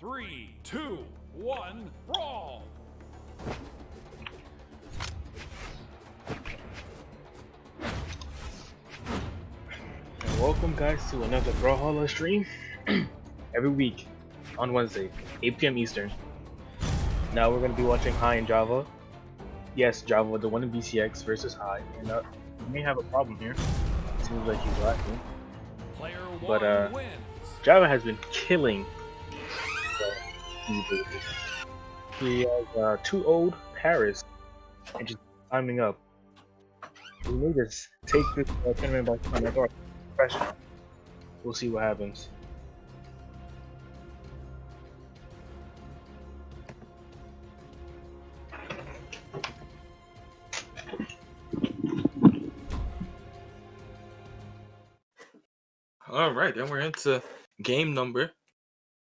3, 2, 1, brawl! And welcome guys to another Brawlhalla stream every week on Wednesday, 8 p.m. Eastern. Now we're going to be watching High and Java. Yes, Java, the one in BCX versus High, and we may have a problem here. Seems like he's lacking. But Java has been killing he has 2 old Paris and just climbing up. We may just take this tournament by storm. Or pressure. We'll see what happens. All right, then we're into game number.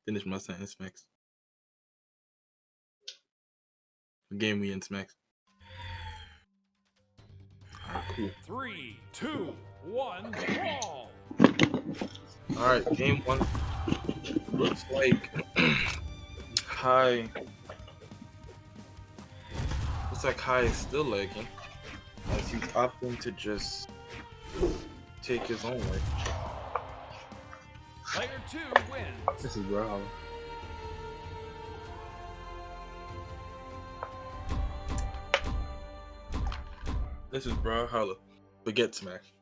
Finish my sentence, Max. Game we in, Max. Alright, cool. 3, 2, 1, brawl! Alright, game 1. Looks like High. Looks like High is still lagging, as he's opting to just take his own way. Player 2 wins. This is Brawlhalla. This is Brawlhalla. Forget Smash.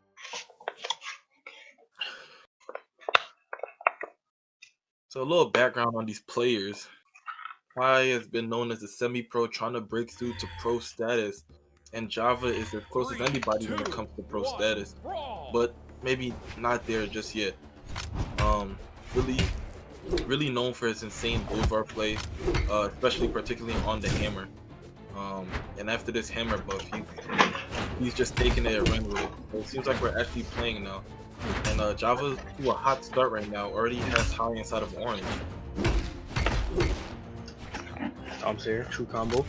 So a little background on these players. High has been known as a semi-pro trying to break through to pro status, and Java is as close as anybody when it comes to pro status, but maybe not there just yet. Really known for his insane boulevard play, especially particularly on the hammer. And after this hammer buff, he's just taking it and running with it. So it seems like we're actually playing now. And Java, to a hot start right now, already has High inside of orange. Tom's here, true combo.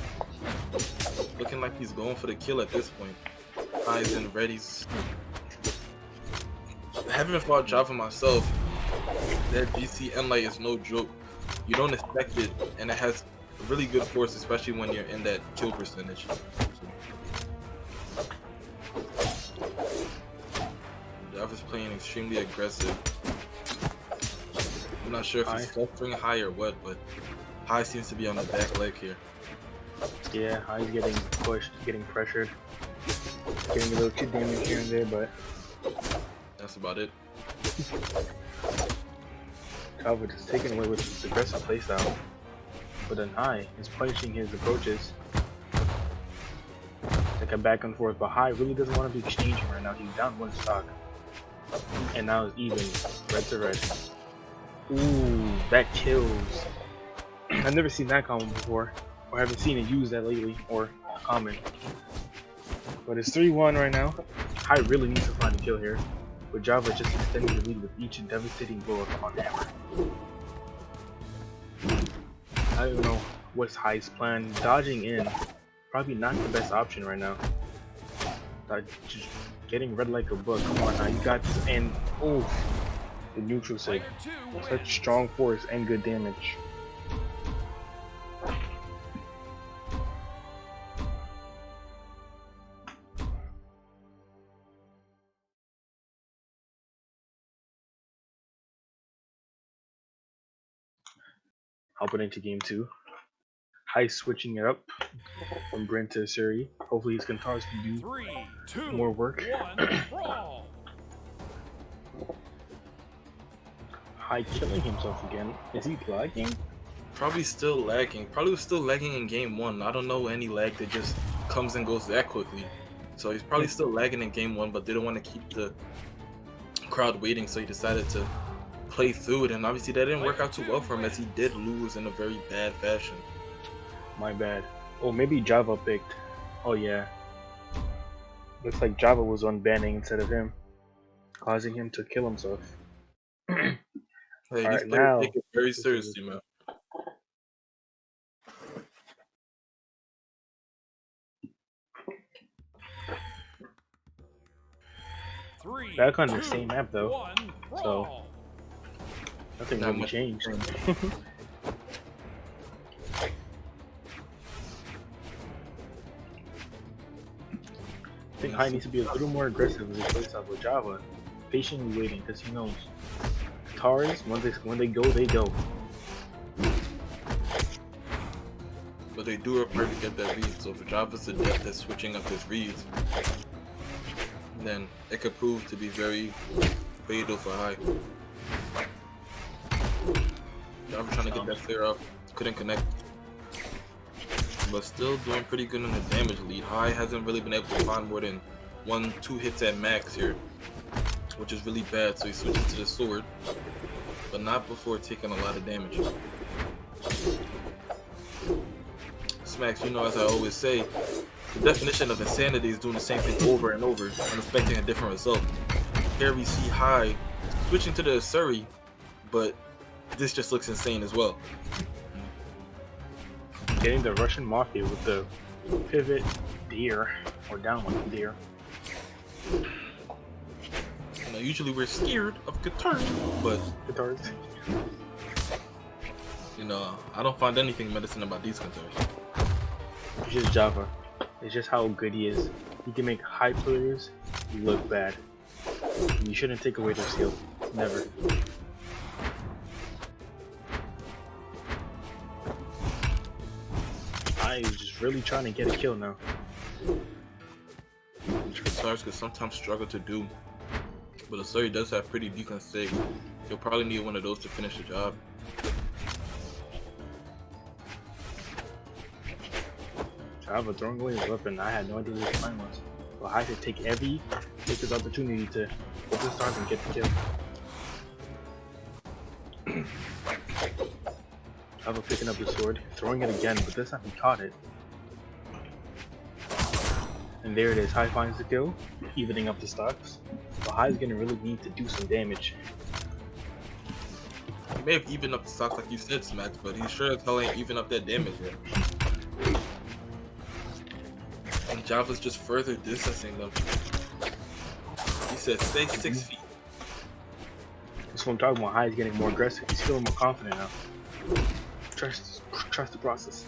Looking like he's going for the kill at this point. High's in readies. Having fought Java myself, that GC light is no joke. You don't expect it, and it has really good force, especially when you're in that kill percentage. Java's playing extremely aggressive. I'm not sure if he's fluttering High or what, but High seems to be on the back leg here. Yeah, High's getting pushed, getting pressured, getting a little too damage here and there, but that's about it. Java just taking away with his aggressive playstyle. But then High is punishing his approaches. Like a back and forth, but High really doesn't want to be exchanging right now. He's down 1 stock. And now it's even, red to red. Ooh, that kills. I've never seen that combo before, or haven't seen it used that lately, or common. But it's 3-1 right now. High really needs to find a kill here, but Java just extending the lead with each devastating blow up on hammer. I don't know what's High's plan. Dodging in, probably not the best option right now. Just getting red like a book. Come on now, you got this. And oh, the neutral save. Such strong force and good damage. Hopping into game 2. High switching it up from Brent to Suri. Hopefully his guitars can do 3, 2, more work. 1, brawl! High killing himself again. Is he lagging? Probably still lagging. Probably was still lagging in game 1. I don't know any lag that just comes and goes that quickly. So he's probably still lagging in game 1, but didn't want to keep the crowd waiting, so he decided to play through it. And obviously that didn't work out too well for him, as he did lose in a very bad fashion. My bad. Oh, maybe Java picked. Oh yeah. Looks like Java was on banning instead of him, causing him to kill himself. Hey, these Alright, players now take it very seriously, man. Back on the same map though, so nothing really changed. High needs to be a little more aggressive with his playstyle with Java. Patiently waiting because he knows Tars, when they go, they go. But they do require to get that read, so if Java's adept at switching up his reads, then it could prove to be very fatal for High. Java trying to get that flare up, couldn't connect. But still doing pretty good in the damage lead. High hasn't really been able to find more than 1-2 hits at max here, which is really bad, so he switches to the sword, but not before taking a lot of damage. Smacks, you know, as I always say, the definition of insanity is doing the same thing over and over and expecting a different result. Here we see High switching to the Surrey, but this just looks insane as well. Getting the Russian Mafia with the pivot deer, or down one deer. Now, usually we're scared of guitars, but Guitars. you know, I don't find anything medicine about these guitars. It's just Java. It's just how good he is. He can make high players look bad. You shouldn't take away their skill. Never. I is just really trying to get a kill now. Which guitars could sometimes struggle to do, but Asuri does have pretty decent stakes. He'll probably need one of those to finish the job. Java throwing away his weapon. I had no idea what his plan was. But I had to take his opportunity to get the start and get the kill. Java picking up the sword, throwing it again, but this time he caught it. And there it is. High finds the kill, evening up the stocks. But High's gonna really need to do some damage. He may have evened up the stocks like you said, Smacks, but he sure as hell ain't even up that damage yet. And Java's just further distancing them. He said stay 6 feet. That's what I'm talking about. High's getting more aggressive. He's feeling more confident now. Trust the process.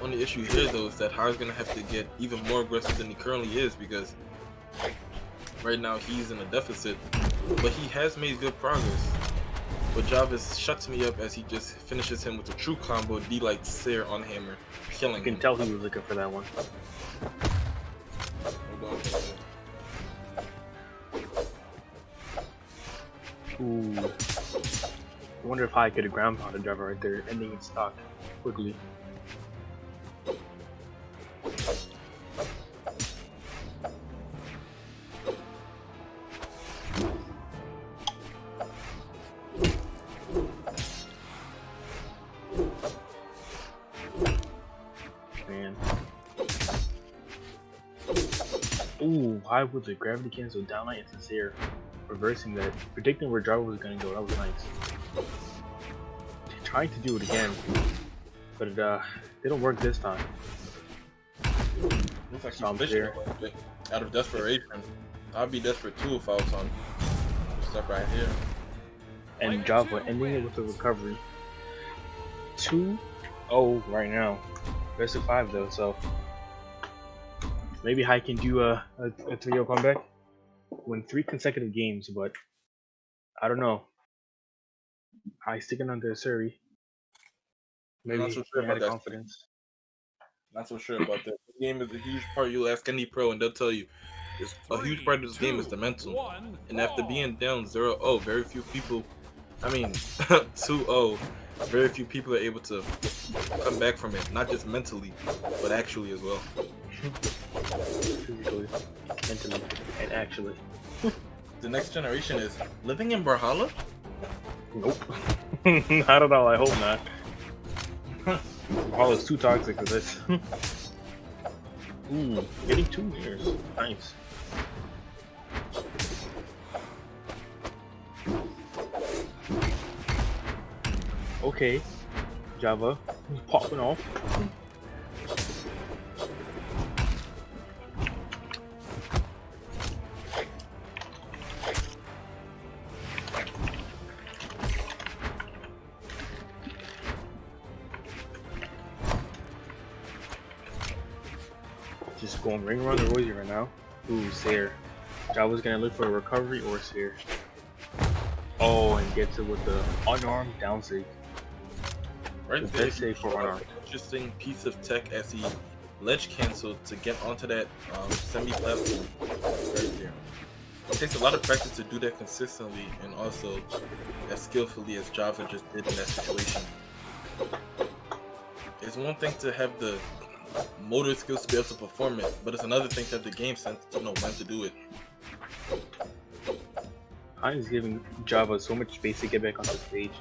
Only issue here though is that High's gonna have to get even more aggressive than he currently is, because right now he's in a deficit, but he has made good progress. But Java shuts me up as he just finishes him with a true combo D-Light Sear on Hammer, killing him. You can tell he was looking for that one. Ooh. I wonder if High could have ground pounded Java right there, ending in stock quickly. Man. Ooh, High with the gravity cancel downlight and sincere. Reversing that, predicting where Java was gonna go. That was nice. Trying to do it again, but it didn't work this time. Looks like he's fishing out of desperation. I'd be desperate too if I was on stuff right here. And Java ending it with a recovery. 2-0 right now. Best of 5 though, so maybe High can do a 3-0 comeback. Win 3 consecutive games, but I don't know. High sticking under a Surrey. Maybe Not so sure he about had that. confidence. Not so sure about that. This game is a huge part. You'll ask any pro and they'll tell you it's a huge part of this game is the mental. And after being down 0-0, very few people, 2-0, very few people are able to come back from it. Not just mentally, but actually as well. Physically, mentally, and actually. The next generation is living in Brawlhalla? Nope. Not at all, I hope not. Brawlhalla is too toxic for this. Ooh, getting 2 years. Nice. Okay, Java, he's popping off. Going ring around the rosy right now. Ooh, Seer. Java's gonna look for a recovery or Seer. Oh, and gets it with the unarmed down save. Right The there, best save for unarmed. interesting piece of tech as he ledge canceled to get onto that semi-platform right there. It takes a lot of practice to do that consistently and also as skillfully as Java just did in that situation. It's one thing to have the motor skills to be able to perform it, but it's another thing to have the game sense to know when to do it. Heinz giving Java so much space to get back on the stage.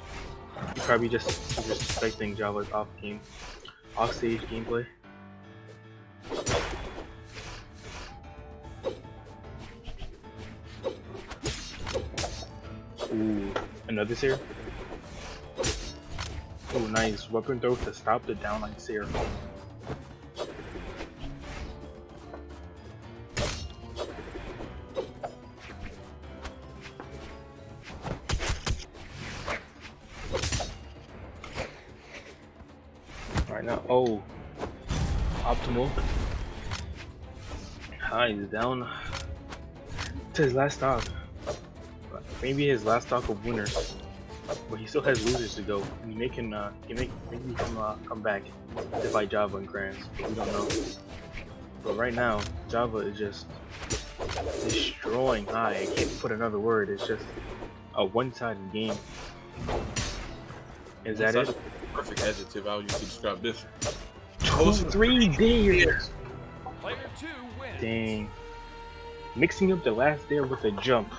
He's probably just expecting Java's off-stage gameplay. Ooh, another Seer. Ooh, nice weapon throw to stop the downline Seer. Right now, oh, optimal. He's down to his last stock. Maybe his last stock of winners, but he still has losers to go. He may can maybe come back to fight Java and Grants. We don't know. But right now, Java is just destroying High. I can't put another word. It's just a one-sided game. Is that it? Perfect adjective I would use to describe this. 3 dares. Player 2 wins. Dang. Mixing up the last dare with a jump.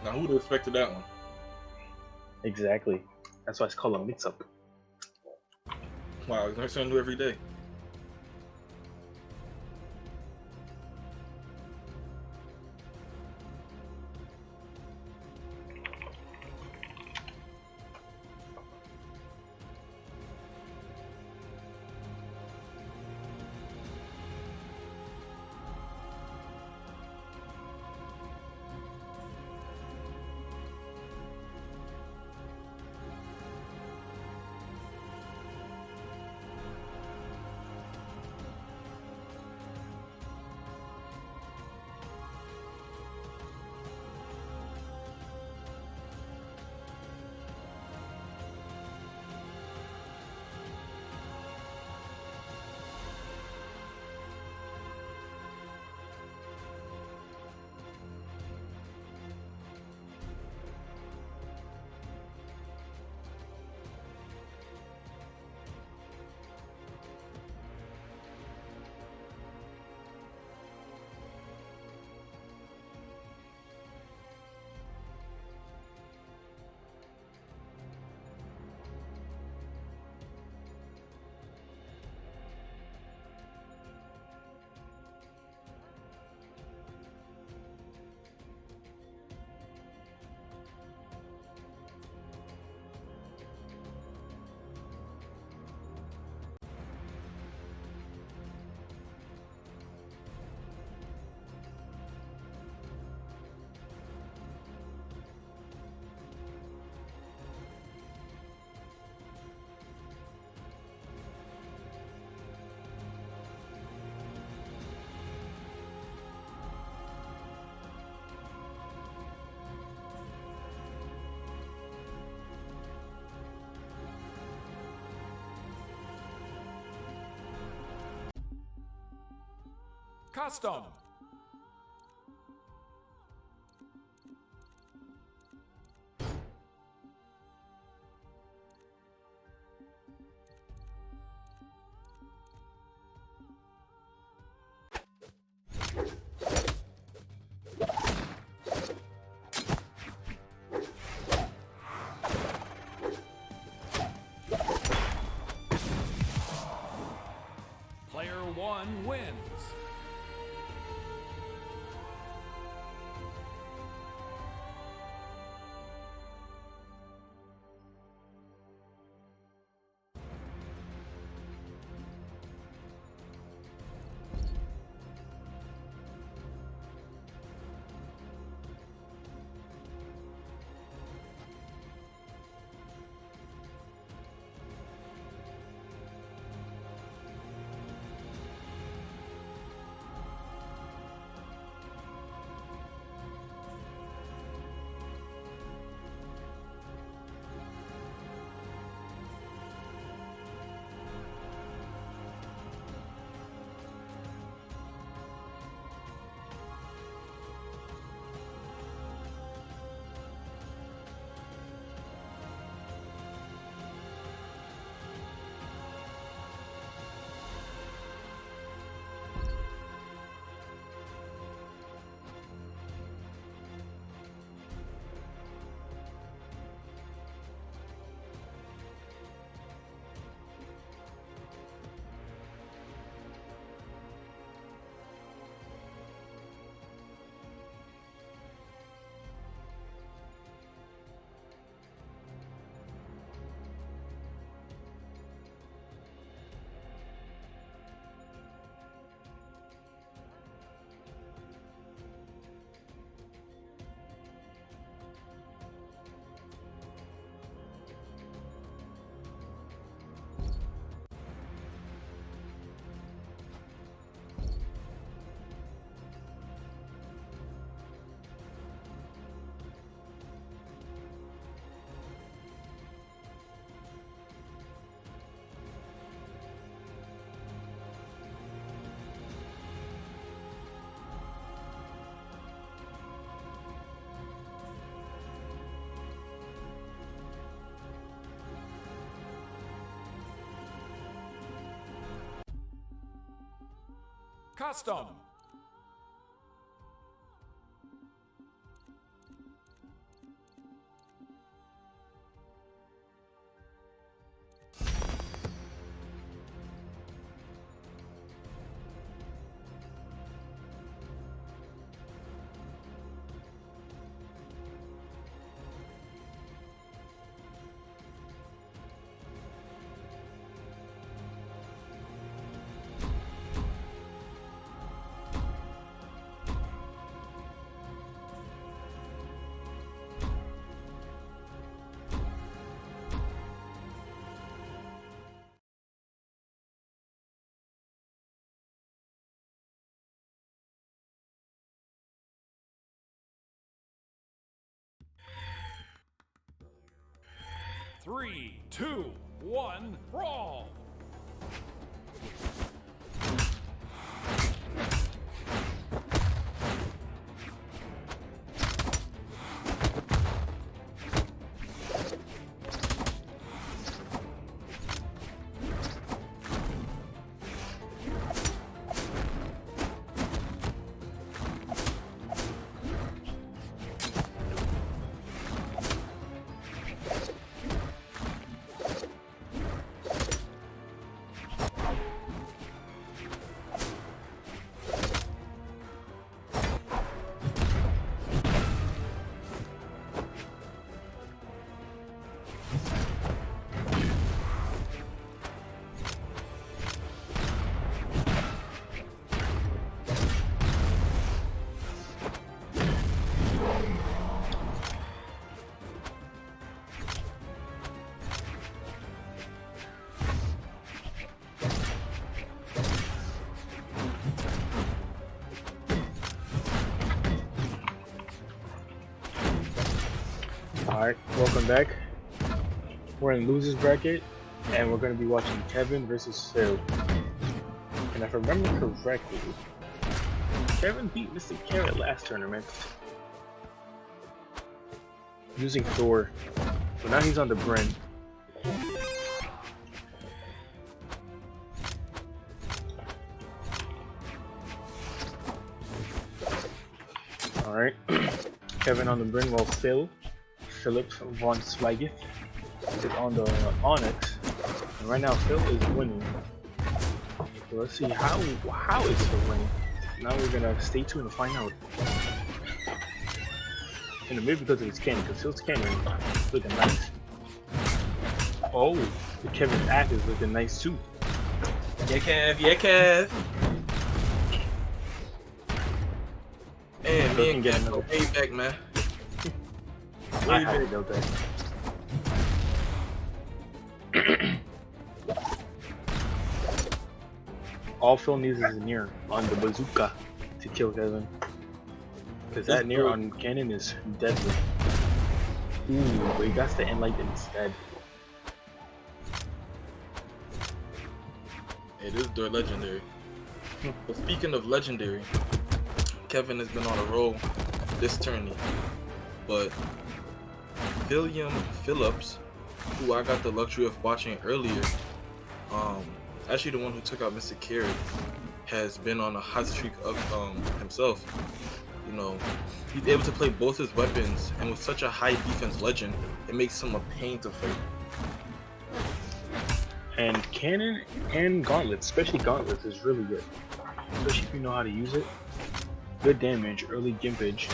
Now who would have expected that one? Exactly. That's why it's called a mix-up. Wow, it's something new every day. Custom. Player 1 wins. Custom. Three, two, one, brawl! Alright, welcome back. We're in losers bracket, and we're going to be watching Kevin versus Phil. And if I remember correctly, Kevin beat Mr. Carrot last tournament using Thor. So now he's on the Bryn. Alright, Kevin on the Bryn while Philip von Swagith is on the Onyx, and right now Phil is winning. So let's see how is Phil winning. Now we're gonna stay tuned to find out. And maybe because of his cannon, because Phil's cannon is looking nice. Oh, the Kevin's axe is looking nice too. Yeah, Kev. Yeah, Kev. Man, me and Kev go way back, man. I had to go there. All Phil needs is a near on the bazooka to kill Kevin. Because that near on cannon is deadly. Ooh, but he got the enlighten instead. It is their legendary. But speaking of legendary, Kevin has been on a roll this tourney. But William Phillips, who I got the luxury of watching earlier, actually the one who took out Mr. Carrot, has been on a hot streak of himself. You know, he's able to play both his weapons, and with such a high defense legend, it makes him a pain to fight. And cannon and gauntlets, especially gauntlets, is really good. Especially if you know how to use it. Good damage, early gimpage.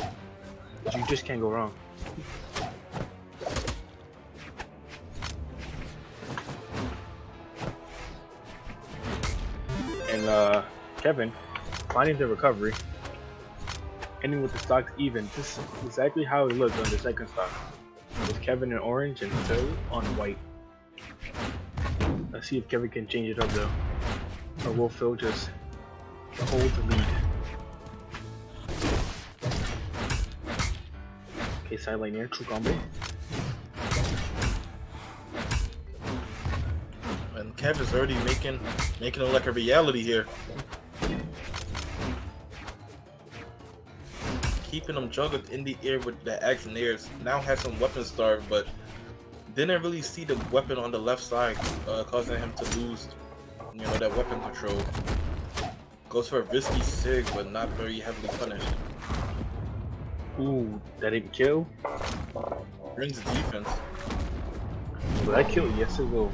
You just can't go wrong. And Kevin finding the recovery, ending with the stocks even. This is exactly how it looked on the second stock. With Kevin in orange and Phil on white. Let's see if Kevin can change it up though, or will Phil just hold the lead? Okay, sideline here, true combo. And Kevin's already making it like a reality here. Keeping him juggled in the air with the axe and airs. Now has some weapon starve, but didn't really see the weapon on the left side, causing him to lose, you know, that weapon control. Goes for a risky sig, but not very heavily punished. Ooh, that didn't kill. Brings defense. Will that kill? Yes, it will.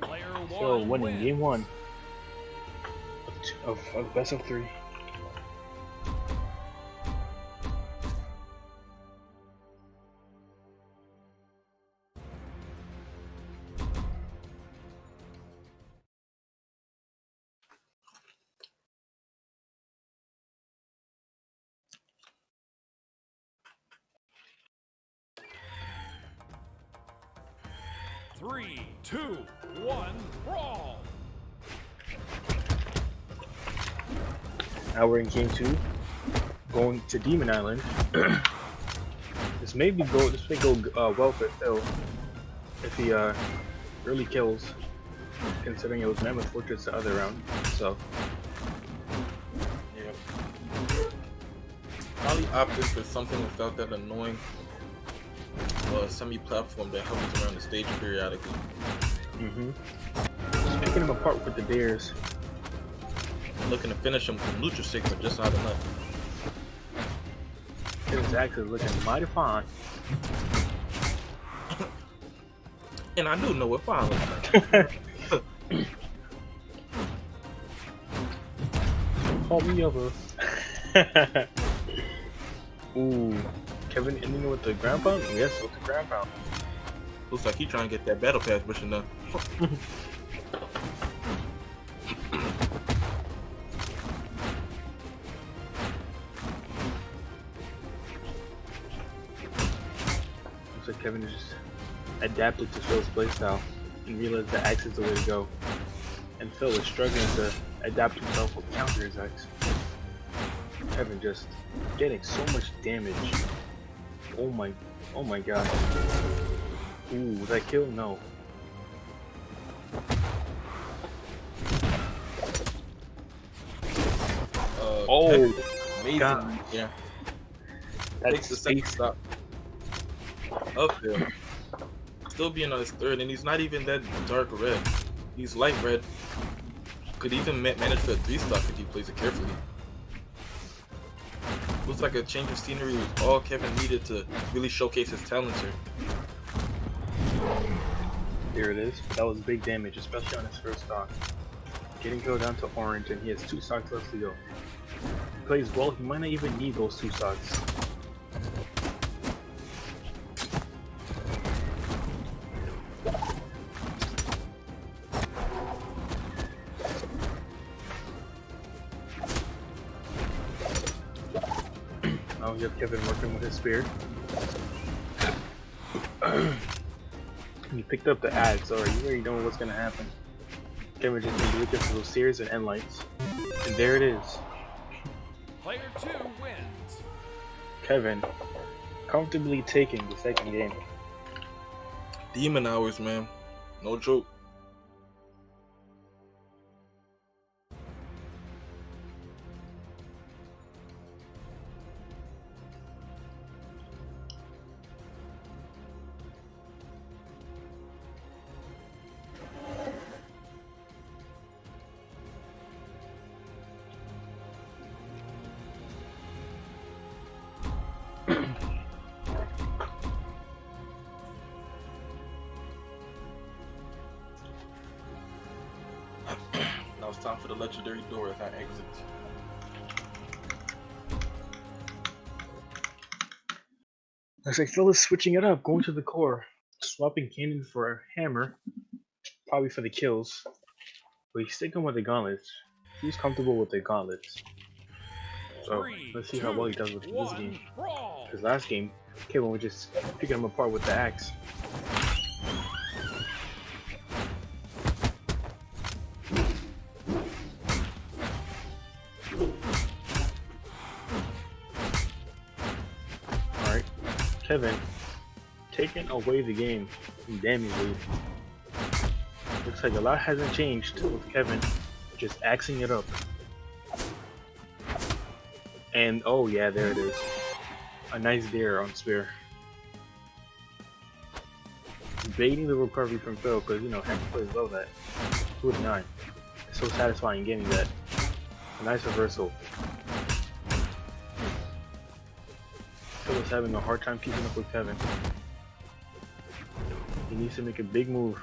Player So, one winning wins. game 1 of best of 3. Three, two, one, brawl. Now we're in game 2, going to Demon Island. This may go well for Phil if he really kills, considering it was Mammoth Fortress the other round. So Yeah. Probably opted for something without that annoying semi-platform that hovers around the stage periodically. just picking him apart with the dares. Looking to finish him with neutral sig, but just not enough. It was actually looking mighty fine. And I do know what fine looks like. Call me over. Ooh, Kevin ending with the ground pound? Yes, with the ground pound. Looks like he's trying to get that battle pass mission done. Looks like Kevin just adapted to Phil's playstyle and realized the axe is the way to go. And Phil is struggling to adapt himself with counter attacks. Kevin just getting so much damage. Oh my god. Ooh, was that kill? No. Oh, amazing. God. Yeah. That Takes the second space. stop. Up there. Still being on his third, and he's not even that dark red. He's light red. Could even manage for a 3-star if he plays it carefully. Looks like a change of scenery was all Kevin needed to really showcase his talents here. There it is. That was big damage, especially on his first stock. Getting killed down to orange, and he has 2 stocks left to go. He plays well, he might not even need those 2 stocks. Now we have Kevin working with his spear. He picked up the ad, so you already know what's gonna happen. Kevin just needs to look for those sears and end lights. And there it is. Player two wins. Kevin comfortably taking the second game. Demon hours, man. No joke. Now it's time for the legendary door as I exit. Looks like Phil is switching it up, going to the core, swapping cannon for a hammer, probably for the kills. But he's sticking with the gauntlets. He's comfortable with the gauntlets. So let's see how well he does with this game. Brawl. Because last game, Kevin was just picking him apart with the axe. Alright, Kevin taking away the game in damage lead. Looks like a lot hasn't changed with Kevin just axing it up. And oh yeah, there it is. A nice dare on Spear. Baiting the recovery from Phil because, you know, Hacker plays well that. 2 to 9. It's so satisfying getting that. A nice reversal. Phil is having a hard time keeping up with Kevin. He needs to make a big move.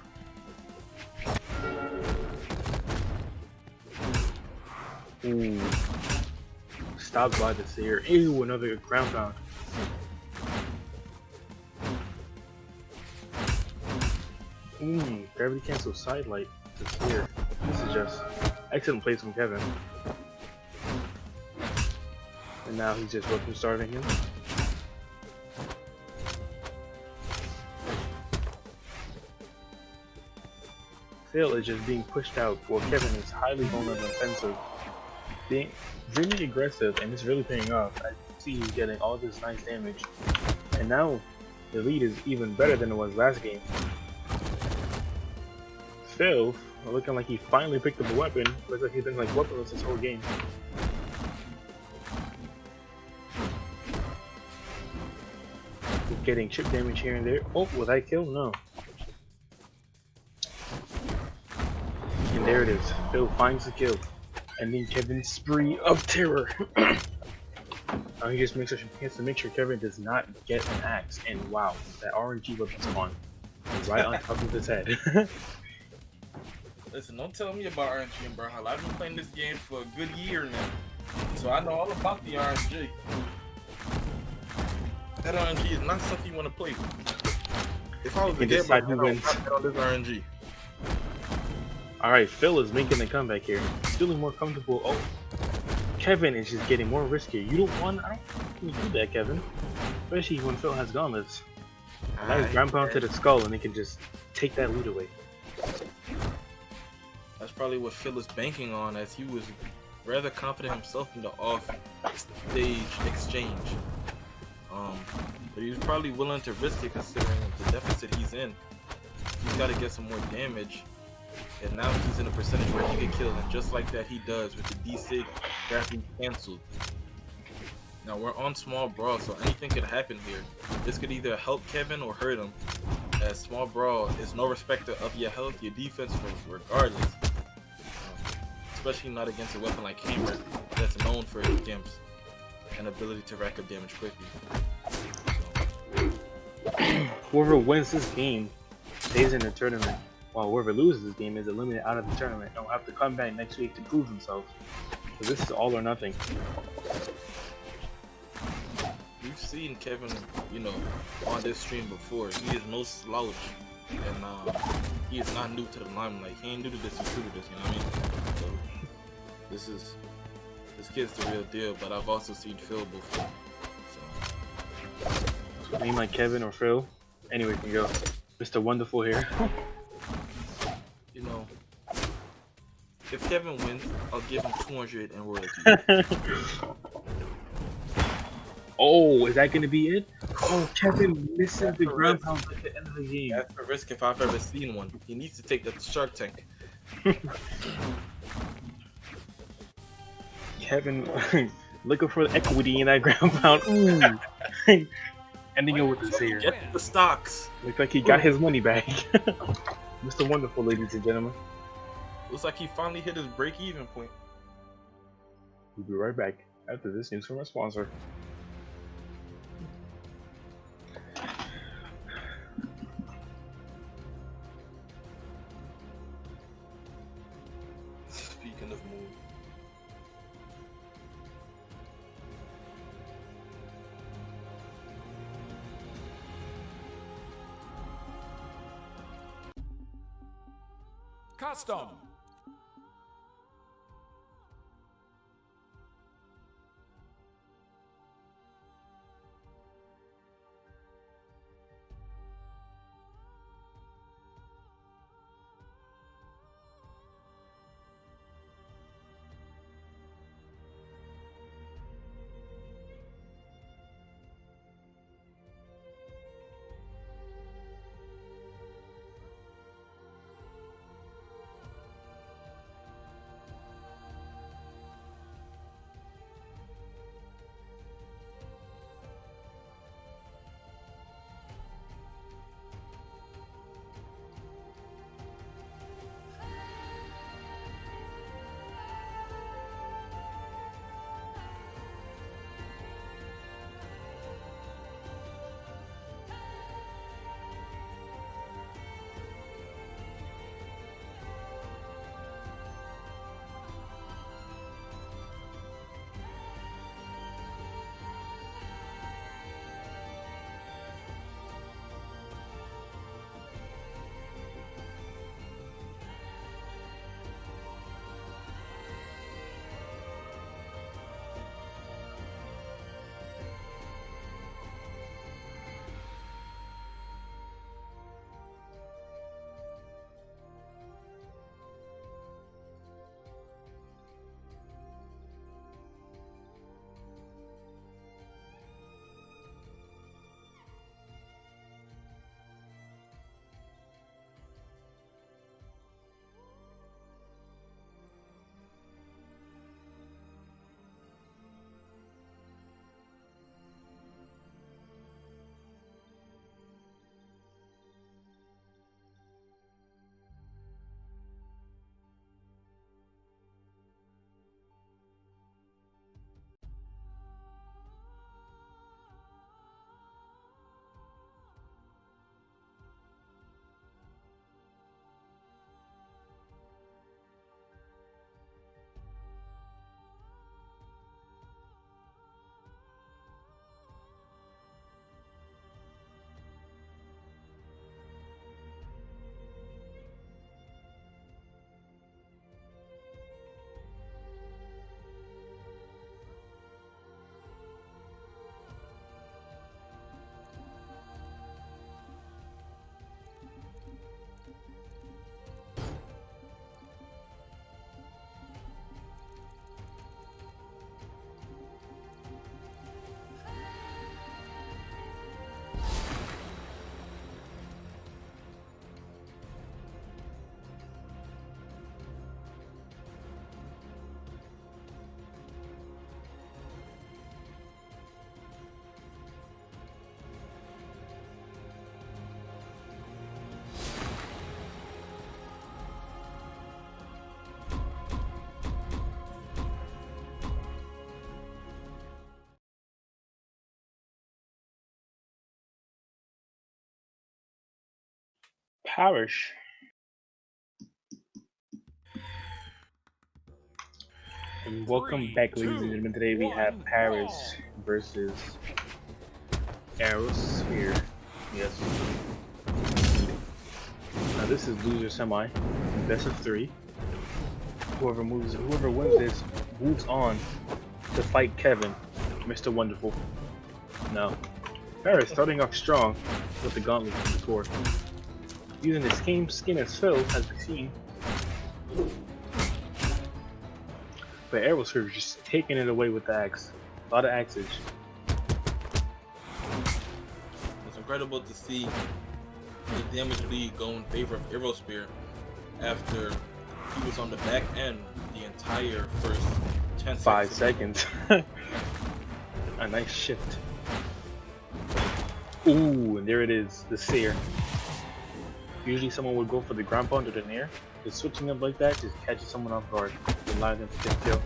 Ooh. Stopped by the Seer. Ew, another ground pound. Gravity cancel side light to Seer. This is just excellent plays from Kevin. And now he's just welcome starting him. Phil is just being pushed out while Kevin is highly vulnerable and offensive. Being really aggressive, and it's really paying off. I see he's getting all this nice damage. And now the lead is even better than it was last game. Phil, looking like he finally picked up a weapon. Looks like he's been like weaponless this whole game. He's getting chip damage here and there. Oh, will that kill? No. And there it is. Phil finds the kill. Ending Kevin's spree of terror. Now he just has to make sure Kevin does not get an axe. And wow, that RNG weapon spawn right on top of his head. Listen, don't tell me about RNG and Brawlhalla. I've been playing this game for a good year now, so I know all about the RNG. That RNG is not something you want to play with. If I was a gamer, I would bet on this RNG. Alright, Phil is making a comeback here. He's feeling more comfortable. Oh, Kevin is just getting more riskier. You don't want, I don't think you do that, Kevin. Especially when Phil has gauntlets. A nice ground pound to the skull and he can just take that lead away. That's probably what Phil is banking on, as he was rather confident himself in the off-stage exchange. But he was probably willing to risk it considering the deficit he's in. He's got to get some more damage, and now he's in a percentage where he could kill, and just like that he does with the D-Sig gravity canceled. Now we're on small brawl, so anything could happen here. This could either help Kevin or hurt him, as small brawl is no respecter of your health, your defense, regardless. Especially not against a weapon like Hammer that's known for its gimps and ability to rack up damage quickly. Whoever wins this game stays in the tournament, while whoever loses this game is eliminated out of the tournament and will have to come back next week to prove themselves. So this is all or nothing. We've seen Kevin, you know, on this stream before. He is no slouch, and he is not new to the limelight. He ain't new to this, he's true to this, you know what I mean? So this kid's the real deal, but I've also seen Phil before. So Name like Kevin or Phil, anyway can go. Mr. Wonderful here. you know, if Kevin wins, I'll give him 200 in royalties. Oh, is that gonna be it? Oh, Kevin missing the ground pound at the end of the game. That's a risk if I've ever seen one. He needs to take the Shark Tank. Kevin looking for the equity in that ground pound. Ooh. Ending it with the Seer. Get the stocks. Looks like he got his money back. Mr. Wonderful, ladies and gentlemen. Looks like he finally hit his break-even point. We'll be right back after this news from our sponsor. Speaking of moves. Custom. Parish. And welcome 3, back, ladies and 2, gentlemen. Today we have 1, Paris brawl. versus Aerosphere. Yes. Now this is loser semi, best of 3. Whoever wins this moves on to fight Kevin, Mr. Wonderful. Now, Paris starting off strong with the gauntlet from the core. Using the same skin as Phil, as we've seen. But Aerosphere is just taking it away with the axe. A lot of axes. It's incredible to see the damage lead go in favor of Aerosphere after he was on the back end the entire first 10 5 seconds. seconds. A nice shift. Ooh, and there it is, the seer. Usually someone would go for the ground pound or the nair. Just switching up like that just catches someone off guard and allows them to get kill.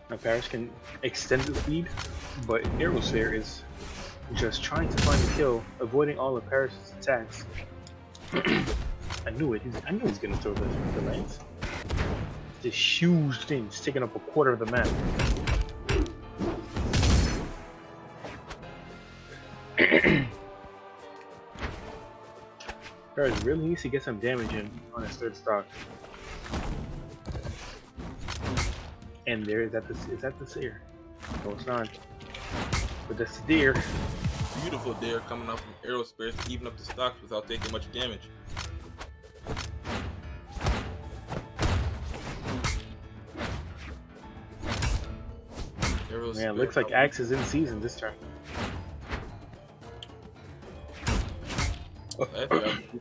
Now Paris can extend his lead, but Aerosphere is just trying to find a kill, avoiding all of Paris' attacks. I knew it. I knew he was gonna throw the lance. This huge thing is taking up a quarter of the map. Paris really needs to get some damage in on his third stock. And there is that the seer. No, it's not. But that's the deer. Beautiful dare coming out from Aerosphere to even up the stocks without taking much damage. Man, looks like Axe is in season this turn.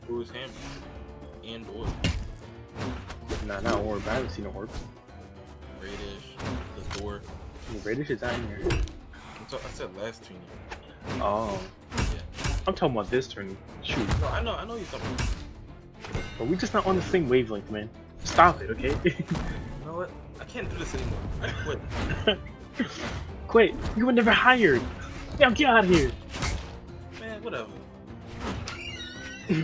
Who's hammer and orb. Nah, not orb. I haven't seen an orb. Radish, the door. Radish is not in here. I said last turn. Oh. Yeah. I'm talking about this turn. Shoot. No, I know you're talking about. But we're just not on the same wavelength, man. Stop it, okay? You know what? I can't do this anymore. I quit. Quit. You were never hired. Now get out of here. Man, whatever.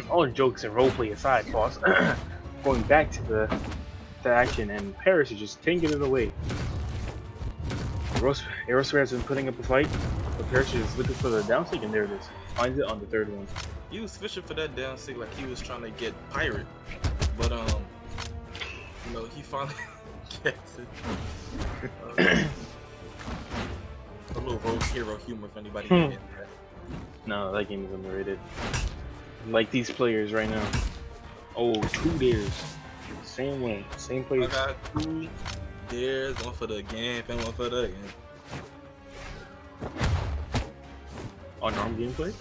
All jokes and roleplay aside, boss. Going back to the action, and Paris is just taking it away. Aerosphere has been putting up a fight, but Paris is just looking for the downsig, and there it is. Finds it on the third one. He was fishing for that downsig like he was trying to get pirate, but he finally gets it. A little rogue hero humor if anybody can get that. No, that game is underrated. Like these players right now. Oh, 2 dares. Same way, same players. I got 2 dares, one for the Gamp and one for the Unarmed gameplay?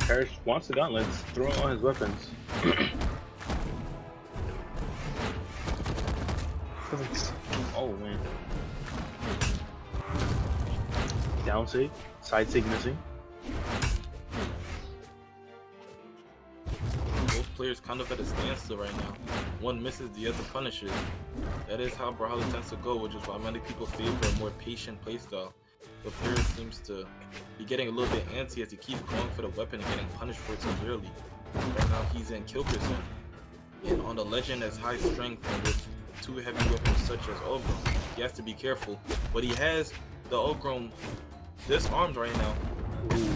Parrish wants the gauntlets, throwing on his weapons. Oh man. Down sig, side sig missing. Both players kind of at a standstill right now. One misses, the other punishes. That is how Brawlhalla tends to go, which is why many people favor a more patient playstyle. But Paris seems to be getting a little bit antsy as he keeps going for the weapon and getting punished for it severely. Right now he's in kill percent. And on the legend as high strength and with 2 heavy weapons such as Ogrom, he has to be careful. But he has the Ogrom disarmed right now. Ooh.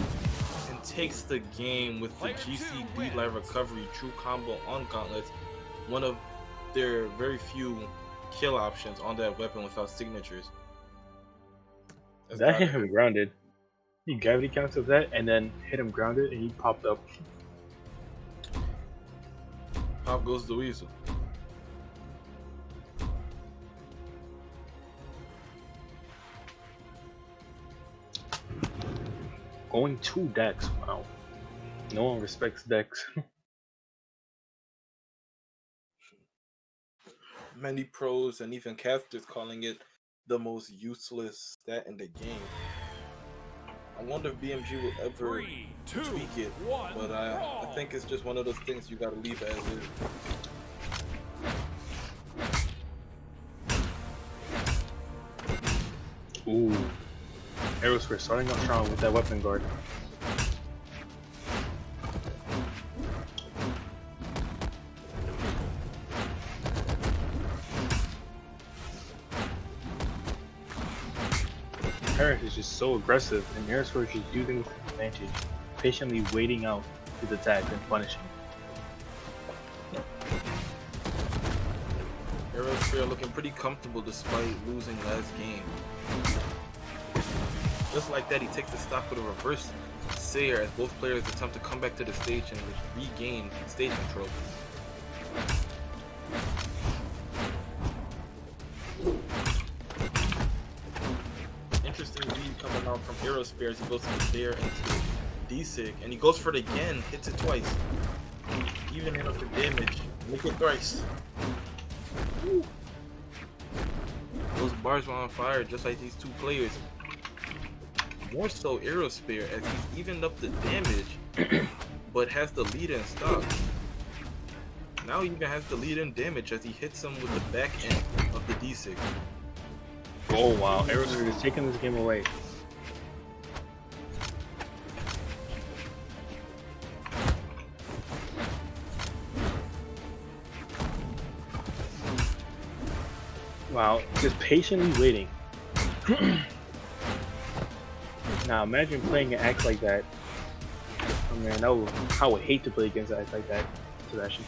And takes the game with the GC D-Light Recovery True Combo on Gauntlets, one of their very few kill options on that weapon without signatures. That hit him grounded. He gravity counted that and then hit him grounded and he popped up. Pop goes the weasel. Going 2 decks, wow. No one respects decks. Many pros and even casters calling it the most useless stat in the game. I wonder if BMG will ever 3, 2, tweak it, 1, but I think it's just one of those things you gotta leave as is. Ooh. Aerosphere starting off strong with that weapon guard. Paris is just so aggressive, and Aerosphere is just using this advantage, patiently waiting out his attack and punishing. Aerosphere looking pretty comfortable despite losing last game. Just like that, he takes the stock with a reverse Sayer as both players attempt to come back to the stage and regain stage control. Interesting lead coming out from Aerosphere as he goes to the Dare into D-Sig, and he goes for it again, hits it twice. Even up the damage, make it thrice. Woo. Those bars were on fire just like these two players. More so Aerosphere as he's evened up the damage but has the lead in stock. Now he even has the lead in damage as he hits him with the back end of the D-Sig. Oh wow, Aerosphere is taking this game away. Wow, just patiently waiting. Now imagine playing an act like that. Oh man, I would hate to play against an act like that, Sebastian.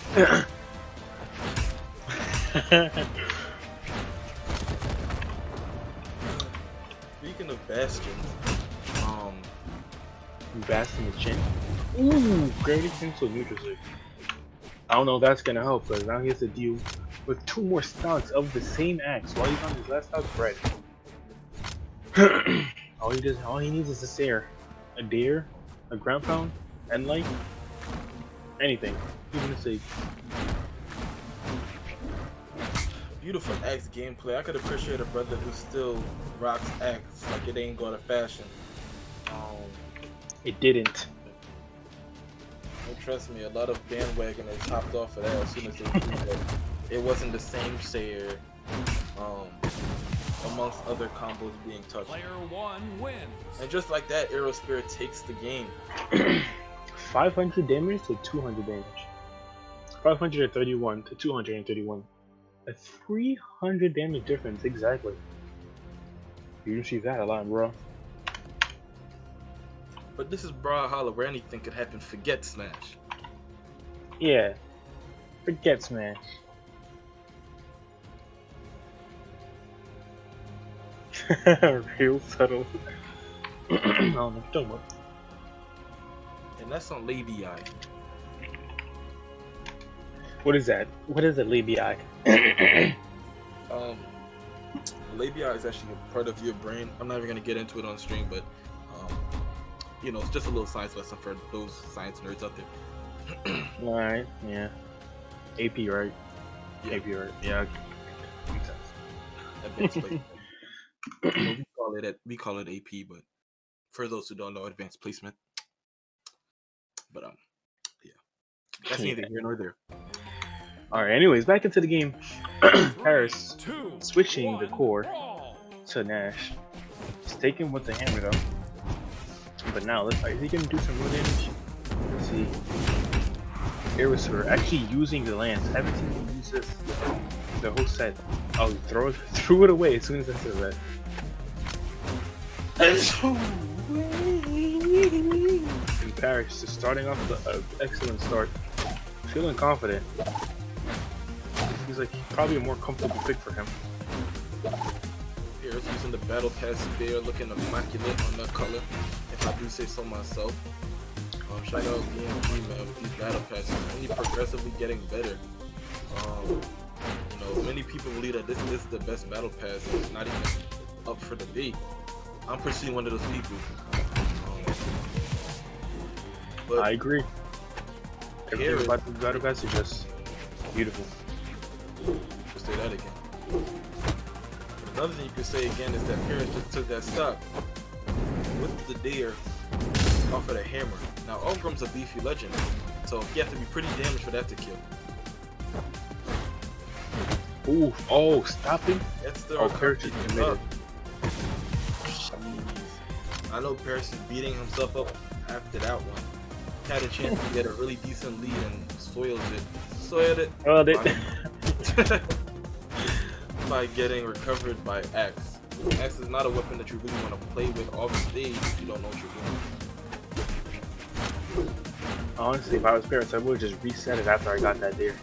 Speaking of Bastion, Bastion the chin. Ooh, gravity cancel neutral save. I don't know if that's gonna help, but now he has to deal with 2 more stocks of the same axe while he's on his last stock bread. all he needs is a Sayer, a Dare, a ground pound, and like anything, even a save. beautiful axe gameplay. I could appreciate a brother who still rocks axe like it ain't going to fashion. It didn't. And trust me, a lot of bandwagoners hopped off of that as soon as they knew that it wasn't the same Sayer, amongst other combos being touched. Player 1 wins. And just like that, Aerosphere takes the game. 500 damage to 200 damage. 531 to 231. A 300 damage difference, exactly. You don't see that a lot, bro. But this is Brawlhalla where anything could happen. Forget Smash. Yeah. Forget Smash. Real subtle. I don't know what you're talking about. And that's on Lady Eye. What is that? What is a labia? Labia is actually a part of your brain. I'm not even gonna get into it on stream, but you know, it's just a little science lesson for those science nerds out there. Alright, yeah. AP, right? Yeah. AP, right? Yeah. Makes sense. Advanced placement. You know, we call it AP, but for those who don't know, advanced placement. But yeah, that's neither here nor there. Alright, anyways, back into the game. Paris switching the core to Nash. He's taking with the hammer though. But now, let's is he gonna do some real damage? Let's see. Aerosphere actually using the lance. Haven't seen him use this the whole set. Oh, he threw it away as soon as I said that. And Paris just starting off with an excellent start. Feeling confident. He's like probably a more comfortable pick for him. Here's using the battle pass spear, looking immaculate on that color, if I do say so myself. Shout out BMG, man, with these battle passes, only progressively getting better. You know, many people believe that this is the best battle pass, and it's not even up for debate. I'm personally one of those people. But I agree. Everything about the battle pass is just beautiful. Let's say that again. Another thing you could say again is that Paris just took that stock with the Dare off of the hammer. Now Ulgrim's a beefy legend, so you have to be pretty damaged for that to kill. Ooh, oh, stopping? That's the Paris is committed. I know Paris is beating himself up after that one. Had a chance to get a really decent lead and soiled it Oh, they. by getting recovered by Axe. Axe is not a weapon that you really want to play with off stage if you don't know what you're doing. Honestly, if I was Paris, I would just reset it after I got that there.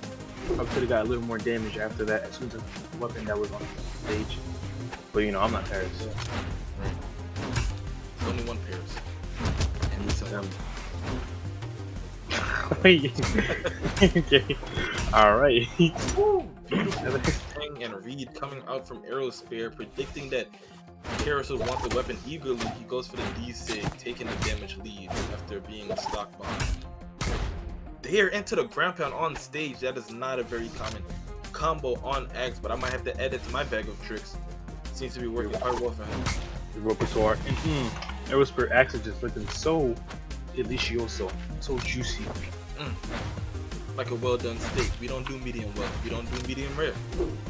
I could have got a little more damage after that as soon as the weapon that was on stage. But you know, I'm not Paris. Right. There's only one Paris. And he's a Okay. Alright. Beautiful thing and read coming out from Aerosphere, predicting that Paris would want the weapon eagerly. He goes for the D-Sig, taking the damage lead after being stock behind. There into the ground pound on stage. That is not a very common combo on Axe, but I might have to add it to my bag of tricks. Seems to be working quite well for him. The repertoire. Aerosphere Axe is just looking so delicioso, so juicy. Like a well done steak. We don't do medium well. We don't do medium rare.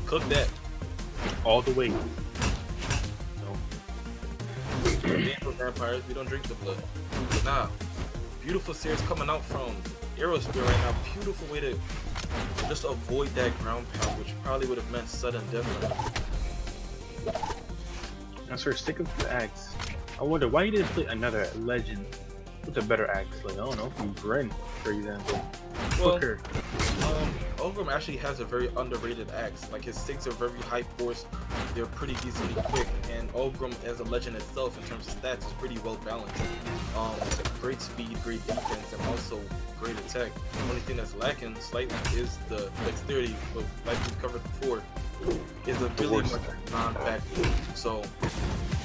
Cook that. All the way. No. For vampires, we don't drink the blood. Nah. Beautiful series coming out from Aerosphere right now. Beautiful way to just avoid that ground pound, which probably would have meant sudden death. Now, sir, stick with the Axe. I wonder why you didn't play another legend with a better Axe. Like, I don't know, Gren, for example. Well, Hooker. Ogrim actually has a very underrated Axe. Like, his SIGs are very high force, they're pretty decently quick, and Ogrim as a legend itself in terms of stats is pretty well balanced. Great speed, great defense, and also great attack. The only thing that's lacking slightly is the dexterity, but like we've covered before, is a really much non-factor. So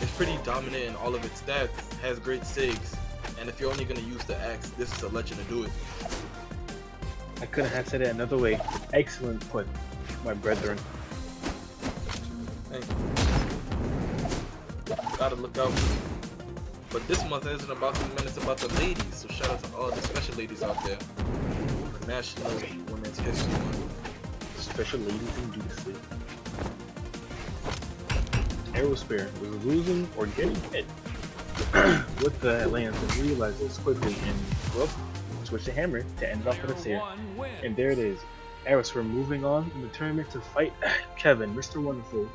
it's pretty dominant in all of its stats, has great SIGs, and if you're only going to use the Axe, this is a legend to do it. I couldn't have said it another way. Excellent put, my brethren. Thank you. Gotta look out. But this month isn't about the men, it's about the ladies. So shout out to all the special ladies out there. National Women's History Month. Special ladies in juicy. Aerosphere was losing or getting hit with the lance and realized this quickly and well, switch the hammer to end off with a seer. And there it is. Aerosphere moving on in the tournament to fight Kevin, Mr. Wonderful,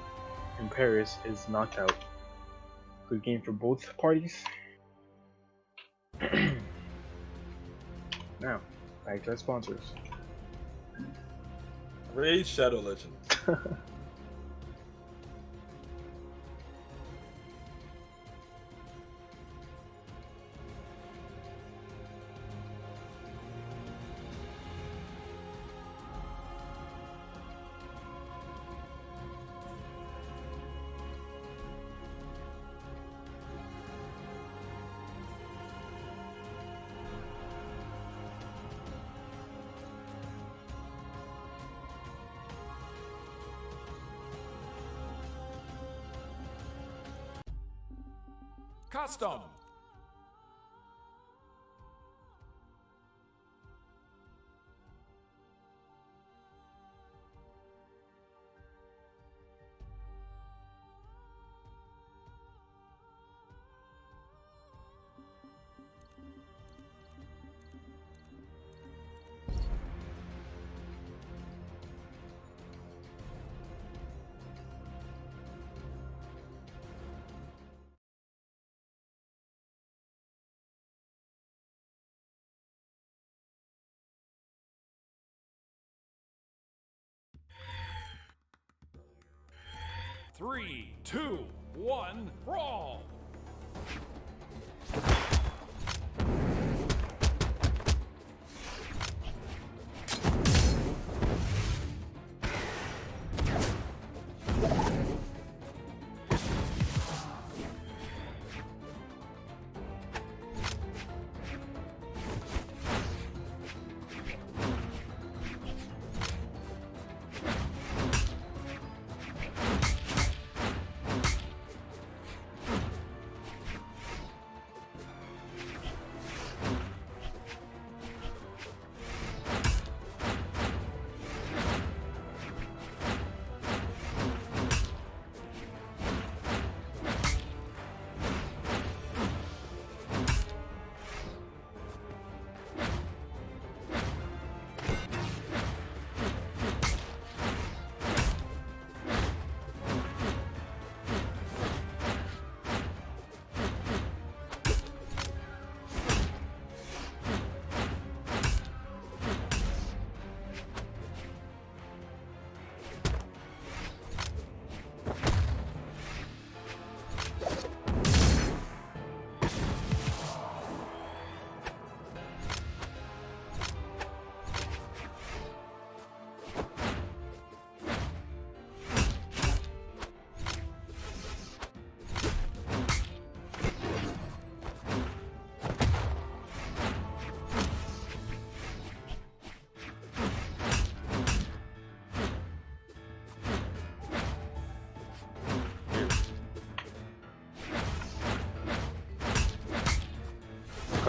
and Paris is knocked out. Good game for both parties. Now, back to our sponsors. Raid Shadow Legends. Custom. Three, two, one, brawl!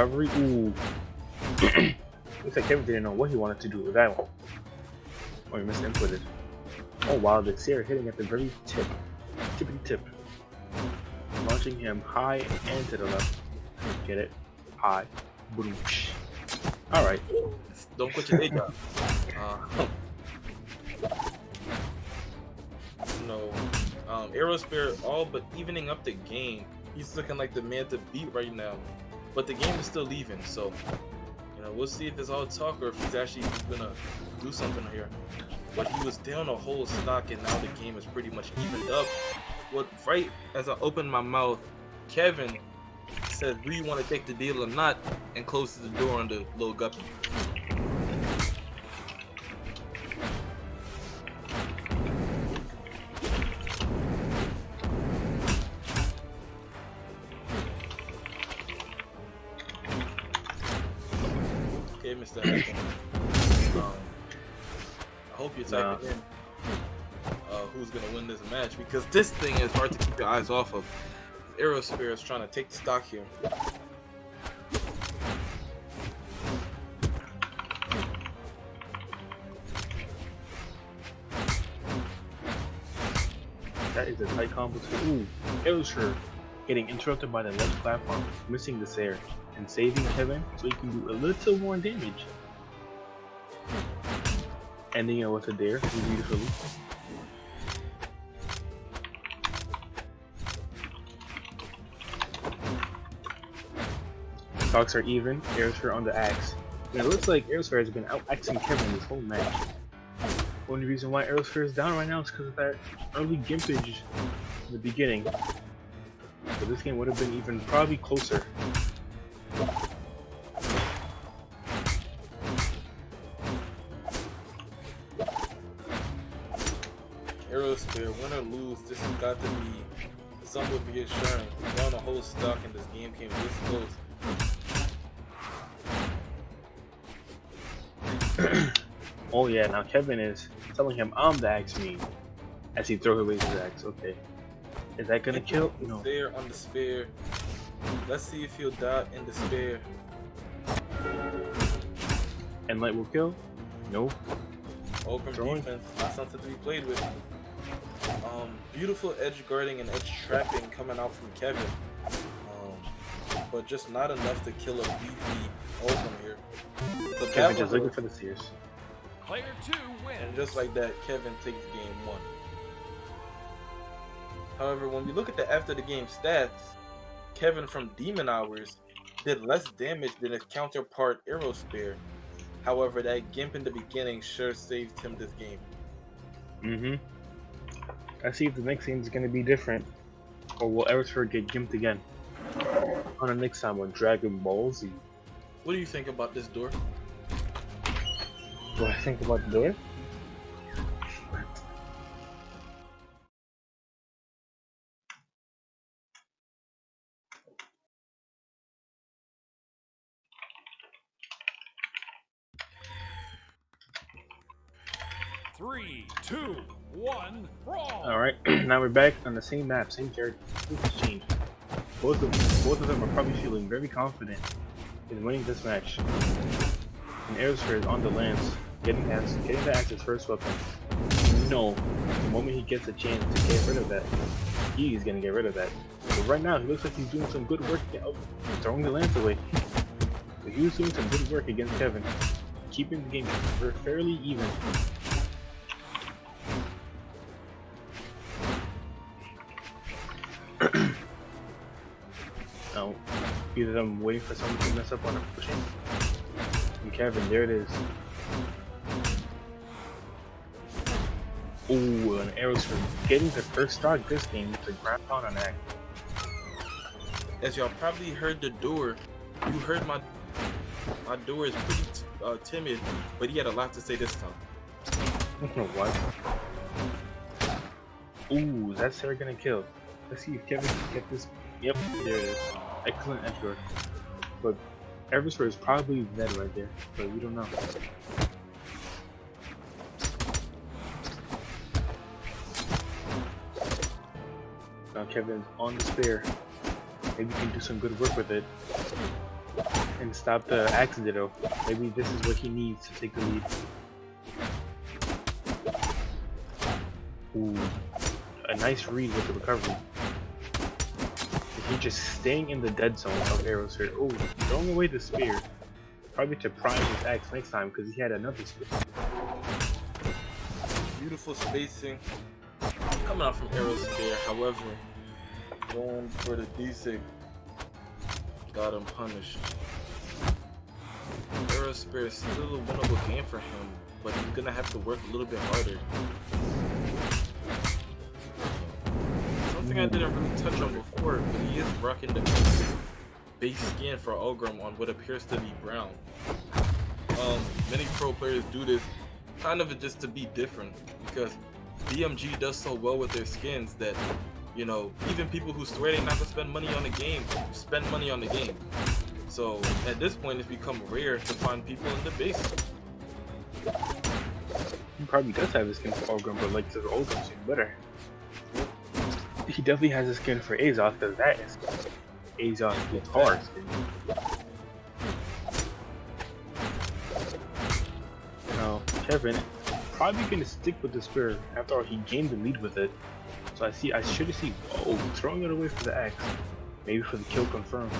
recovery. Ooh. Looks like Kevin didn't know what he wanted to do with that one. Or he misinputted. Oh wow, the Seer hitting at the very tip. Tippity tip. Launching him high and to the left. Get it? High. Boom. Alright. Don't quit your day job. No. Aerosphere all but evening up the game. He's looking like the man to beat right now. But the game is still even, so you know, we'll see if it's all talk or if he's actually gonna do something here. But he was down a whole stock and now the game is pretty much evened up. What right as I opened my mouth, Kevin said, "Do you want to take the deal or not?" and closes the door on the little guppy. Okay, Mr. Hackman. I hope you're typing in who's gonna win this match, because this thing is hard to keep your eyes off of. Aerosphere is trying to take the stock here. That is a tight combo too. Ooh, Aerosphere getting interrupted by the left platform, missing this air, and saving Kevin so he can do a little more damage. Ending it with a dare beautifully. Stocks are even, Aerosphere on the axe. And it looks like Aerosphere has been out-axing Kevin this whole match. Only reason why Aerosphere is down right now is because of that early gimpage in the beginning. But this game would have been even probably closer. Aerosphere, win or lose, this has got to be somewhat reassuring. Down a whole stock and this game came this close. Oh yeah, now Kevin is telling him I'm the axe me as he throws away his axe. Okay. Is that gonna kill? No. There on the spear. Let's see if he'll die in the spear. And light will kill? No. Open defense, not something to be played with. Beautiful edge guarding and edge trapping coming out from Kevin. But just not enough to kill a beefy open here. Kevin just looking for the Sears. Player 2 wins. And just like that, Kevin takes game 1. However, when we look at the after the game stats, Kevin from Demon Hours did less damage than his counterpart Aerosphere. However, that gimp in the beginning sure saved him this game. I see if the next game is going to be different. Or will Aerosphere get gimped again? On the next time on Dragon Ball Z. What do you think about this door? What I think about the door? Three, two, one, brawl! Alright, now we're back on the same map, same character. Nothing's changed. Both of them are probably feeling very confident in winning this match. And Aerosphere is on the lance, getting the axe's first weapon. No, the moment he gets a chance to get rid of that, he's gonna get rid of that. But right now, he looks like he's doing some good work, throwing the lance away. But he was doing some good work against Kevin, keeping the game fairly even. Now, either them waiting for someone to mess up on a pushing. And Kevin, there it is. Ooh, an Aerosphere getting the first stock this game with the ground pound on that. As y'all probably heard the door, you heard my door is pretty timid, but he had a lot to say this time. What? Ooh, that's Sarah gonna kill. Let's see if Kevin can get this. Yep, there it is. Excellent edge guard. But Aerosphere is probably dead right there, but we don't know. Now Kevin's on the spear. Maybe he can do some good work with it. and stop the axe ditto. Maybe this is what he needs to take the lead. Ooh, a nice read with the recovery. He's just staying in the dead zone of Aerosphere. Oh, throwing away the spear. Probably to prime his axe next time because he had another spear. Beautiful spacing coming out from Aerosphere. However, going for the D6 got him punished. Aerosphere is still a winnable game for him, but he's gonna have to work a little bit harder. Something I didn't really touch on before, but he is rocking the base skin for Ulgrim on what appears to be brown. Many pro players do this kind of just to be different, because BMG does so well with their skins that, you know, even people who swear they're not gonna spend money on the game spend money on the game. So at this point, it's become rare to find people in the base. He probably does have a skin for Ulgrim, but like the Ulgrim seems better. He definitely has a skin for Azoth because that is Azoth's guitar skin. Now Kevin probably gonna stick with the spear. After all, he gained the lead with it. So I should have seen. Oh, throwing it away for the axe. Maybe for the kill confirmed.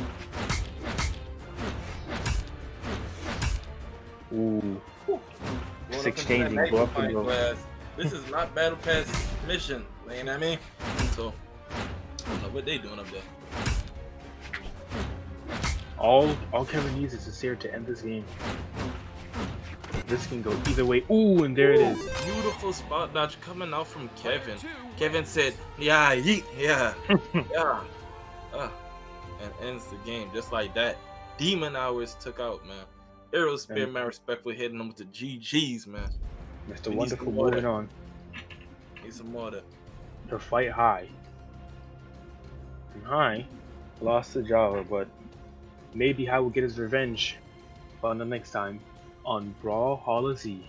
Ooh. Just exchanging blow up and blow. This is not Battle Pass mission, you know what I mean? So, I don't know what they doing up there. All Kevin needs is a seer to end this game. This can go either way. Ooh, and there it is. Beautiful spot dodge coming out from Kevin. Kevin said, yeah, yeet, yeah, yeah. And ends the game just like that. Demon Hours took out, man. Aerosphere, man, respectfully hitting them with the GGs, man. Mr. Wonderful moving on. Need some more to fight High. And High lost to Java, but maybe High will get his revenge on the next time on Brawlhalla Z.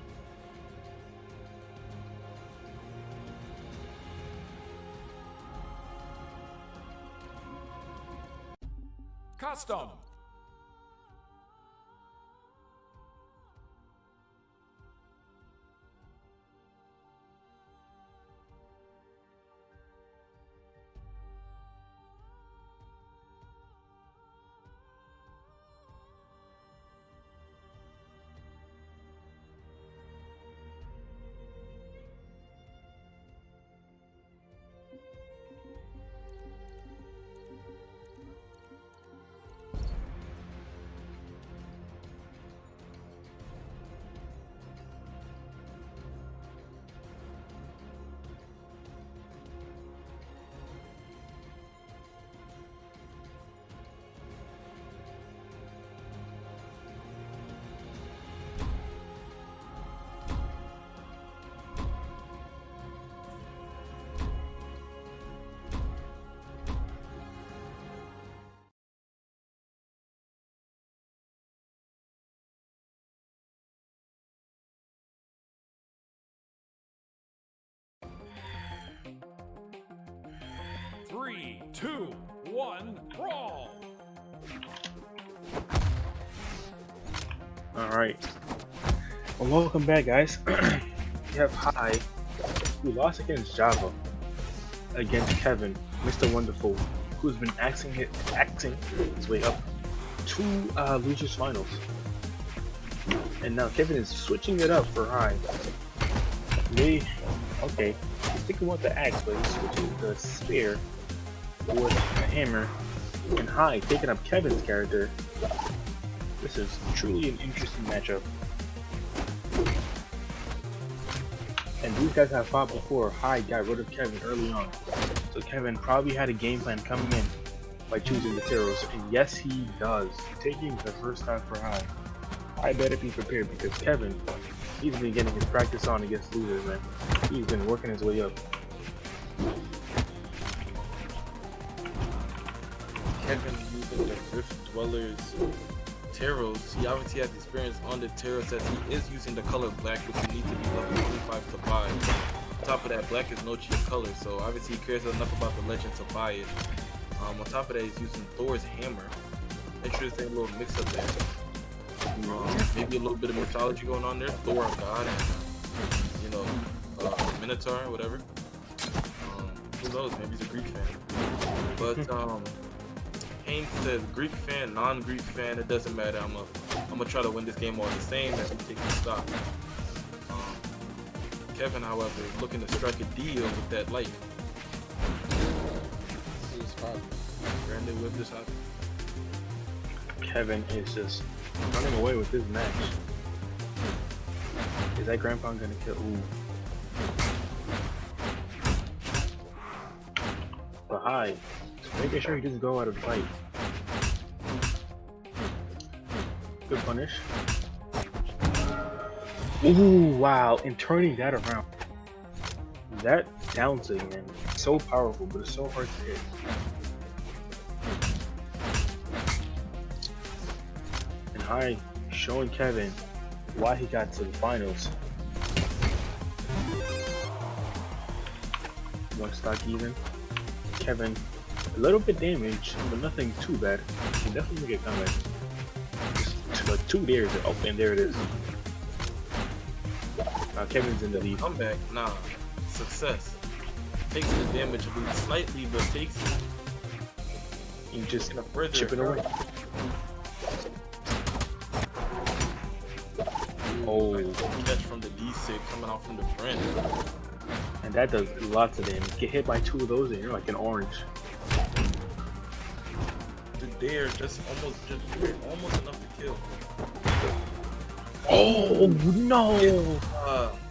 Custom. Three, two, one, brawl! Alright. Well, welcome back, guys. We have High, who lost against Java, against Kevin, Mr. Wonderful, who's been axing his way up to Losers Finals. And now Kevin is switching it up for High. Okay, he's sticking with the axe, but he's switching the spear with a hammer. And High taking up Kevin's character. This is truly an interesting matchup. And these guys have fought before. High got rid of Kevin early on. So Kevin probably had a game plan coming in by choosing the Teros. And yes, he does. Taking the first time for High. I better be prepared because Kevin, he's been getting his practice on against losers, man. He's been working his way up. Kevin using the Rift Dwellers Teros. He obviously has experience on the Teros as he is using the color black, which you need to be level 25 to buy. On top of that, black is no cheap color, so obviously he cares enough about the legend to buy it. On top of that, he's using Thor's hammer. interesting little mix up there. Maybe a little bit of mythology going on there. Thor, God, and Minotaur, whatever. Who knows? Maybe he's a Greek fan. But Haynes says Greek fan, non-Greek fan, it doesn't matter. I'm gonna try to win this game all the same as we take the stock. Kevin, however, is looking to strike a deal with that light. This is hot. Brandon whipped this hot. Kevin is just running away with this match. Is that Grandpa gonna kill? Ooh. But hi, making sure he doesn't go out of the fight. Good punish. Ooh, wow, and turning that around. That down sig, man, so powerful, but it's so hard to hit. And High showing Kevin why he got to the finals. One stock even. Kevin, a little bit damaged, but nothing too bad. He can definitely get comeback. Just like 2 dares. Oh, and there it is. Now Kevin's in the lead. Comeback, nah. Success. Takes the damage a bit slightly, but takes it. You just chip it away. Oh, catch from the D6 coming out from the brand. And that does lots of damage. Get hit by 2 of those and you're like an orange. The dare just almost enough to kill. Oh no!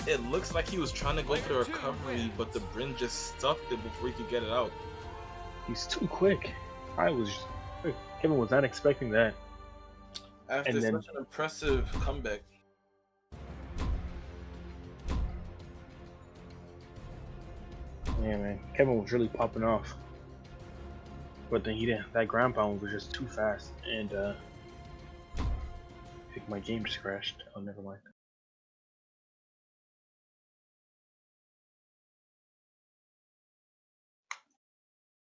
It looks like he was trying to go for the recovery, but the Bryn just stuffed it before he could get it out. He's too quick. Kevin was not expecting that. After such an impressive comeback. Yeah, man. Kevin was really popping off. But then he didn't. That ground pound was just too fast. And, I think my game just crashed. Oh, never mind.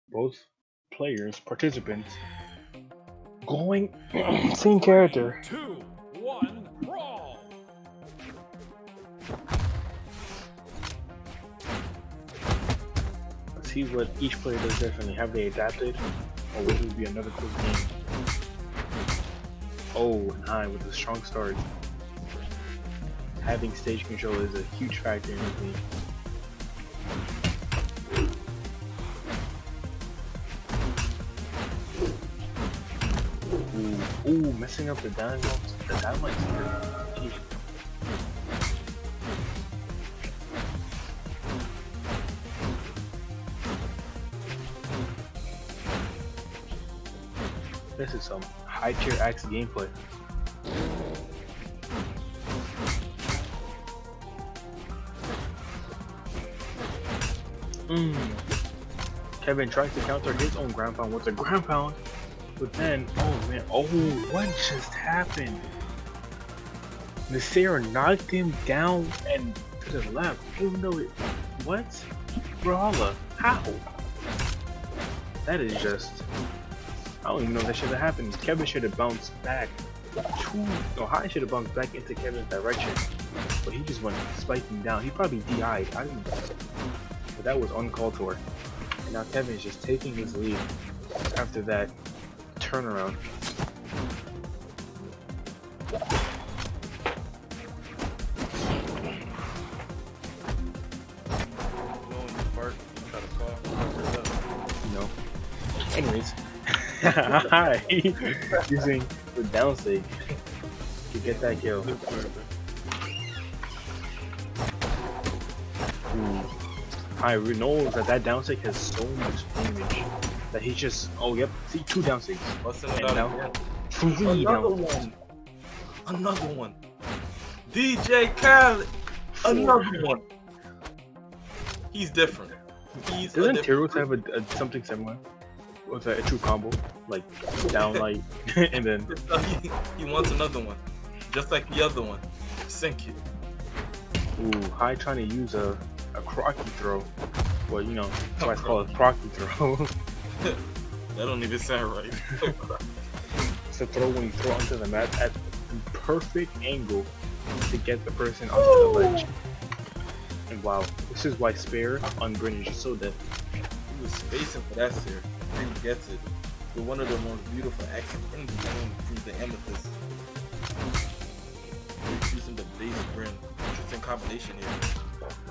Both players, participants, going same character. 2, 1, brawl! Let's see what each player does differently. Have they adapted? Or will it be another quick game? Oh, and High with a strong start. Having stage control is a huge factor in this game. Ooh, messing up the dynamics. The dynamics here. This is some high tier axe gameplay. Kevin tries to counter his own ground pound with a ground pound, but then, oh man, oh, what just happened? Nasir knocked him down and to the left, even though it, what? Brawlhalla, how? That is just, I don't even know if that should have happened. Kevin should have bounced back. High should have bounced back into Kevin's direction, but he just went spiking down. He probably DI'd. I didn't know. But that was uncalled for. And now Kevin's just taking his lead after that turnaround. No. Anyways. Hi. Using the down stage to get that kill. I knows that down stick has so much damage that he just, oh yep, see 2 down sticks. And now 3 down. Another one. DJ Khaled. Another one. He's different. Doesn't Tyros have a something similar? What's that, a true combo? Like down light and then he wants another one. Just like the other one. Sink it. Ooh, High trying to use a crocky throw. Well, you know, that's why it's called a crocky throw. That don't even sound right. to throw when you throw onto the map at the perfect angle to get the person onto the ledge. And wow, this is why Spare on Bryn is just so dead. He was spacing for that Seer. And he gets it. With one of the most beautiful accents in the game through the amethyst. He's using the base Bryn. Interesting combination here.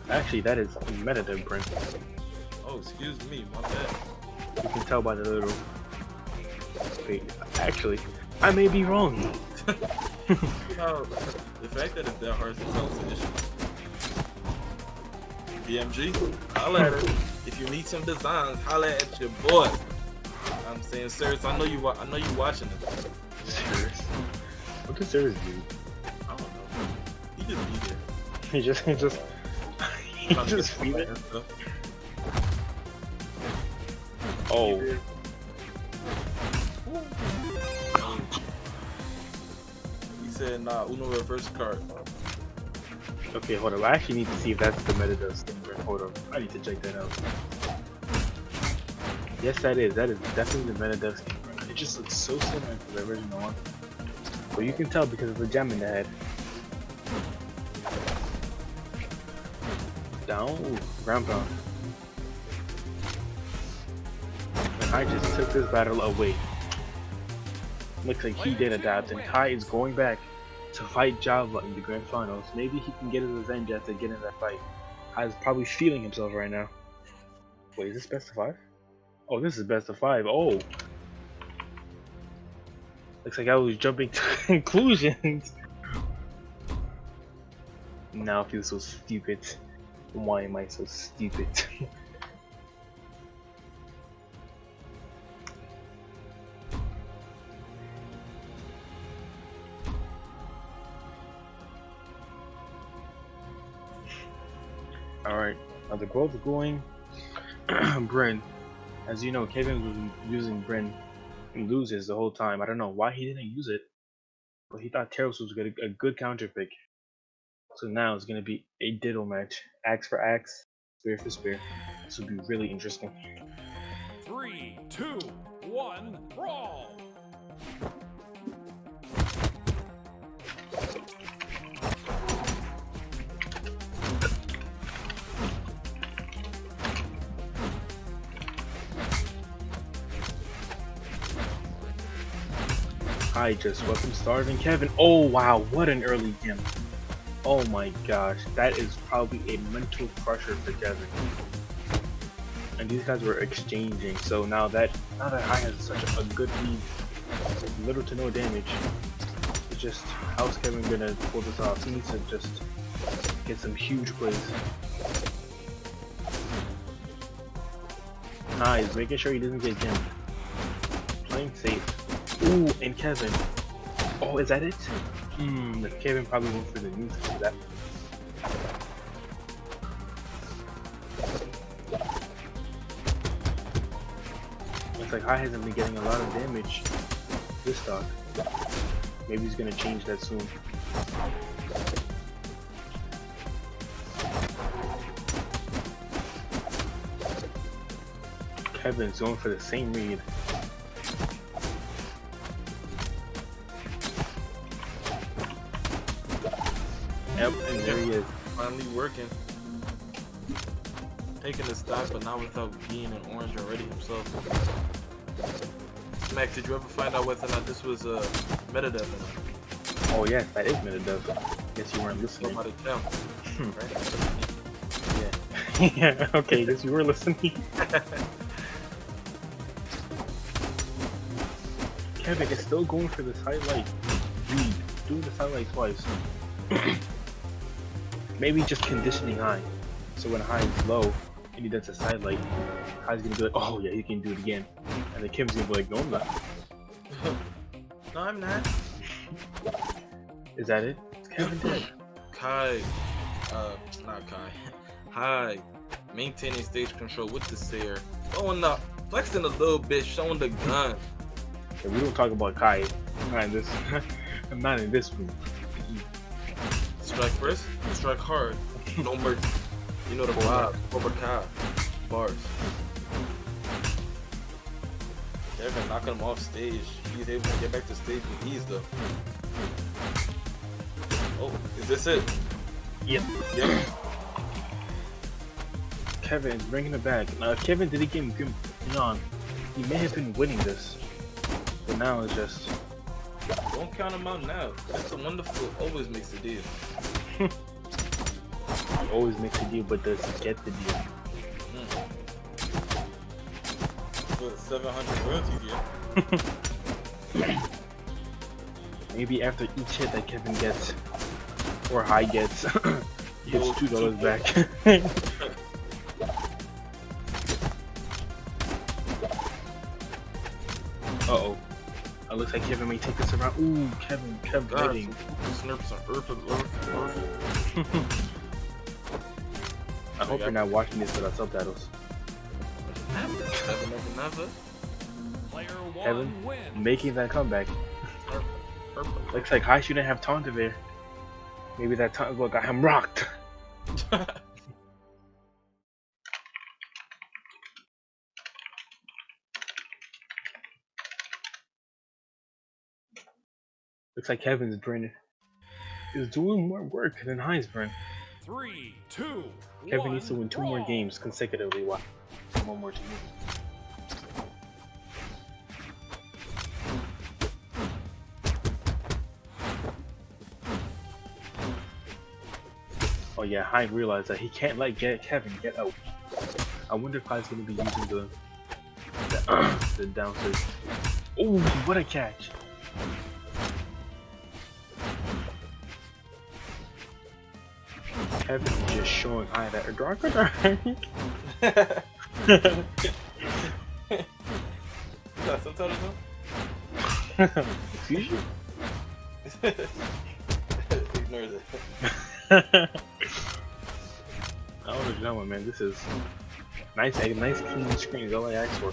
Actually, that is meta dev Bryn. Oh, excuse me, my bad. You can tell by the little... Wait, actually, I may be wrong. You know, the fact that it's that hard to tell is an issue. BMG, holla at her. If you need some designs, holla at your boy. I'm saying, serious. I know you watching it. Serious? What does Serious do? I don't know. He just be there. He just feed it. Oh. He said, nah, Uno reverse card. Okay, hold up. I actually need to see if that's the meta dev skin. Hold up. I need to check that out. Yes, that is. That is definitely the meta dev skin. It just looks so similar to the original one. But you can tell because of the gem in the head. Down. Ooh, ground pound. And I just took this battle away. Looks like he did adapt, and Kai is going back to fight Java in the grand finals. Maybe he can get his revenge after getting that fight. Kai's probably feeling himself right now. Wait, is this best of 5? Oh, this is best of 5. Oh. Looks like I was jumping to conclusions. Now I feel so stupid. Why am I so stupid? Alright, now they're both going Bryn. As you know, Kevin was using Bryn and loses the whole time. I don't know why he didn't use it, but he thought Teros was a good counter pick. So now it's gonna be a diddle match. Axe for axe, spear for spear. This will be really interesting. 3, 2, 1, brawl! I just weapon starving Kevin. Oh wow, what an early gem. Oh my gosh, that is probably a mental crusher for Kevin. And these guys were exchanging, so now that High has such a good lead, with little to no damage, it's just how's Kevin gonna pull this off? He needs to just get some huge plays. High is making sure he doesn't get gemmed. Playing safe. Ooh, and Kevin. Oh, is that it? Kevin probably went for the news for that. Looks like High hasn't been getting a lot of damage this stock. Maybe he's gonna change that soon. Kevin's going for the same read. Yep, and there he is. Finally working. Taking the stock, but not without being an orange already himself. Smack, did you ever find out whether or not this was a meta dev or not? Oh yes, that is meta dev. Guess you weren't listening. Nobody tell. Right? Yeah. Yeah, okay, guess you were listening. Kevin is still going for this highlight. Read. Doing this highlight twice. Maybe just conditioning High. So when High is low and he does a sidelight, High's gonna be like, oh yeah, you can do it again. And then Kim's gonna be like, no I'm not. No, I'm not. Is that it? Is Kevin dead? Kai, not Kai. High, maintaining stage control with the Seer. Going up, flexing a little bit, showing the gun. Yeah, we don't talk about Kai. Not in this. I'm not in this room. Strike first, strike hard. No mercy. You know the vibe. Cobra Kai. Bars. Kevin knocking him off stage. He's able to get back to stage with ease though. Oh, is this it? Yep. Yep. Kevin is bringing it back. Now, if Kevin did a game on, he may have been winning this. But now it's just. Don't count him out now. That's wonderful. Always makes the deal. He always makes a deal, but does he get the deal? For 700 royalties, yeah. Maybe after each hit that Kevin gets, or High gets, he gets $2 back. Uh-oh. It looks like Kevin may take this around. Ooh, Kevin hitting. Snurps on Earth. I hope you're not watching this without subtitles. Never. Player one Kevin wins. making that comeback. Looks like High shouldn't have taunted there. Maybe that taunt got him rocked. Looks like Kevin's brain is doing more work than High's brain. 3, 2, Kevin needs to win 2 more brawl. games consecutively. Wow. One more to you. Oh yeah, High realized that he can't let Kevin get out. I wonder if High's gonna be using the downstairs. Oh, what a catch! Kevin just showing High that a dark. You got subtitles on? Excuse you? Ignore that. I don't know, man. This is nice clean screen. Is all I asked for.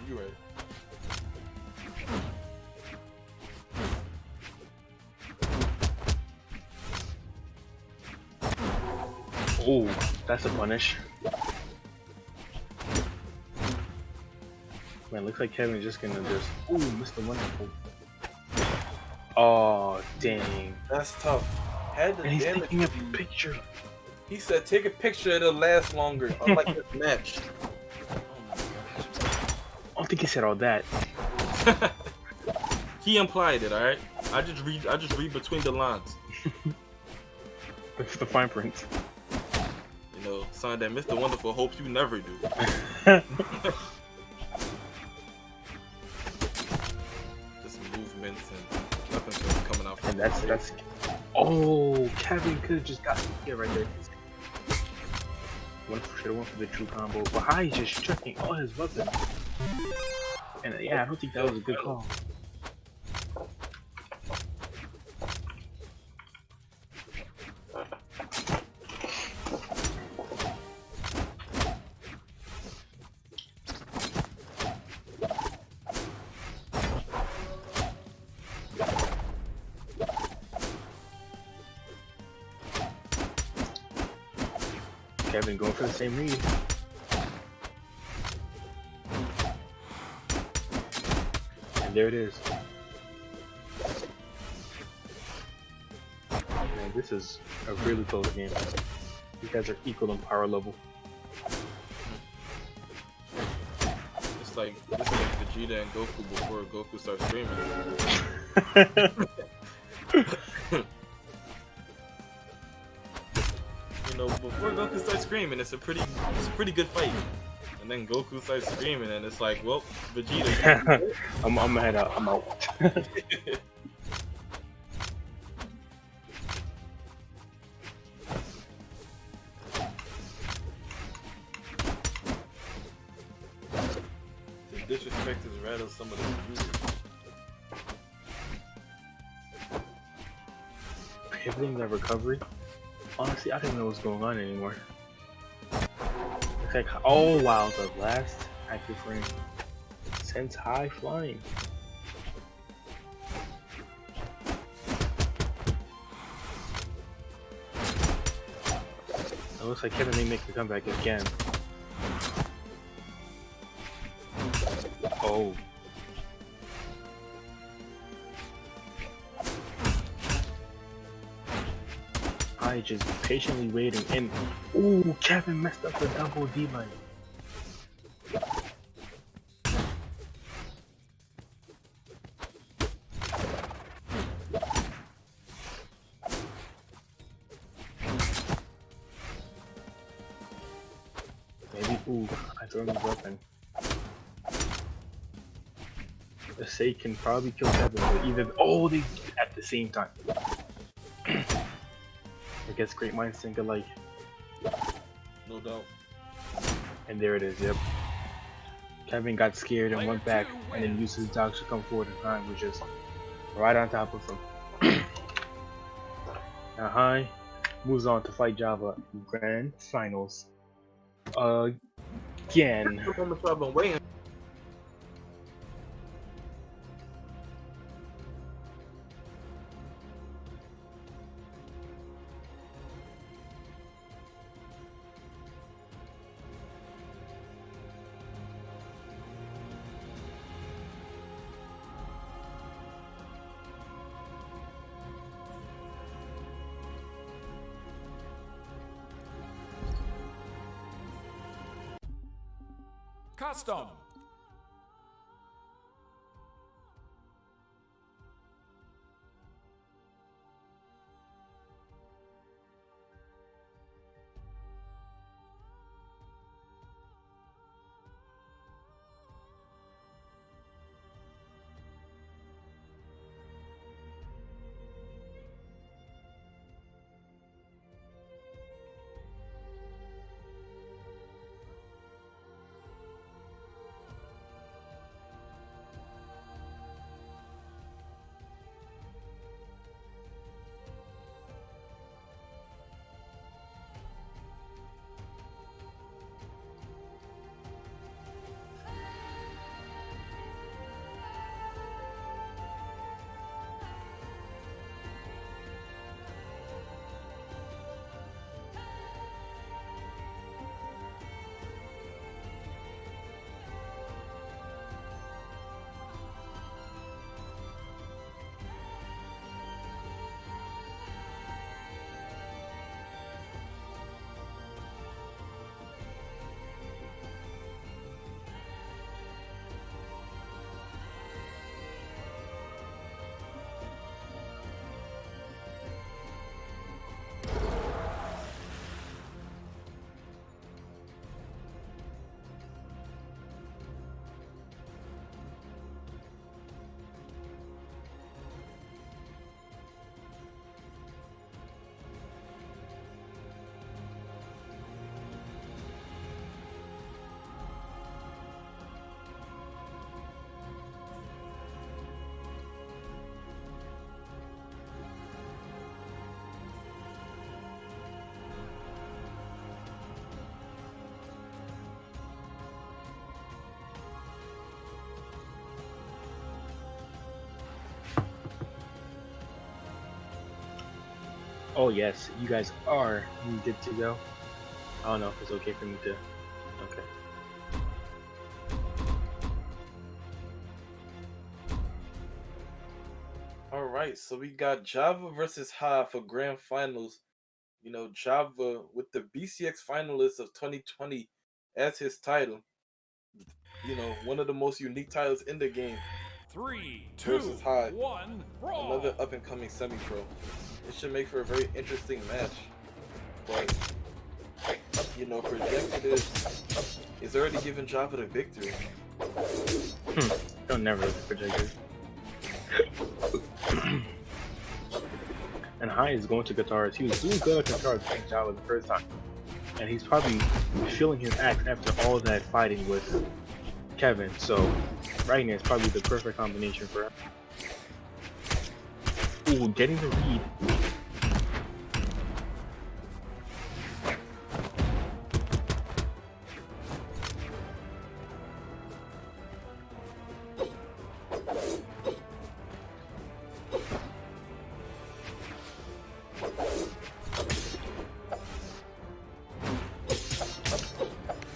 You right. Oh, that's a punish. Man, looks like Kevin's just gonna just. Ooh, Mr. Wonderful. Oh, dang. That's tough. Had the And he's damage. taking a picture. He said, "Take a picture. It'll last longer." Unlike this match. I don't think he said all that. He implied it. All right. I just read between the lines. That's the fine print. You know, something that Mr. Wonderful hopes you never do. Just movements and weapons coming out. And that's. Oh, Kevin could have just got here right there. Should have went for the true combo, but High is just checking all his weapons. And yeah, I don't think that was a good call. Kevin going for the same read. And there it is. Man, this is a really close game. You guys are equal in power level. It's like this is like Vegeta and Goku before Goku starts screaming. You know, before Goku starts screaming, it's a pretty good fight. And then Goku starts screaming, and it's like, well, Vegeta. I'm gonna head out. I'm out. The disrespect is rattled some of the viewers. Pivoting that recovery. Honestly, I don't know what's going on anymore. It's like, oh wow, the last active frame sends High flying. It looks like Kevin may make the comeback again. Oh, Oh. I just patiently waiting and ooh, Kevin messed up the double D line. Maybe ooh, I throw him a weapon. The Say can probably kill Kevin, but either they at the same time. I guess great minds think alike. No doubt. And there it is, yep. Kevin got scared and went back, and then used his dogs to come forward, and Hein was just right on top of him. Now Hein moves on to fight Java in Grand Finals. Again. The moment I've been waiting. Custom. Oh yes, you guys are good to go. I don't know if it's okay for me to. Okay. All right, so we got Java versus Ha for grand finals. You know, Java with the BCX finalist of 2020 as his title. You know, one of the most unique titles in the game. 3, 2, Versus Ha, 1, brawl. another up and coming semi-pro. It should make for a very interesting match. But you know, projected is already giving Java the victory. Don't never look at projected. And Hai is going to guitars. He was doing good at guitars playing Java the first time. And he's probably feeling his act after all that fighting with Kevin. So right now is probably the perfect combination for him. Ooh, getting the lead.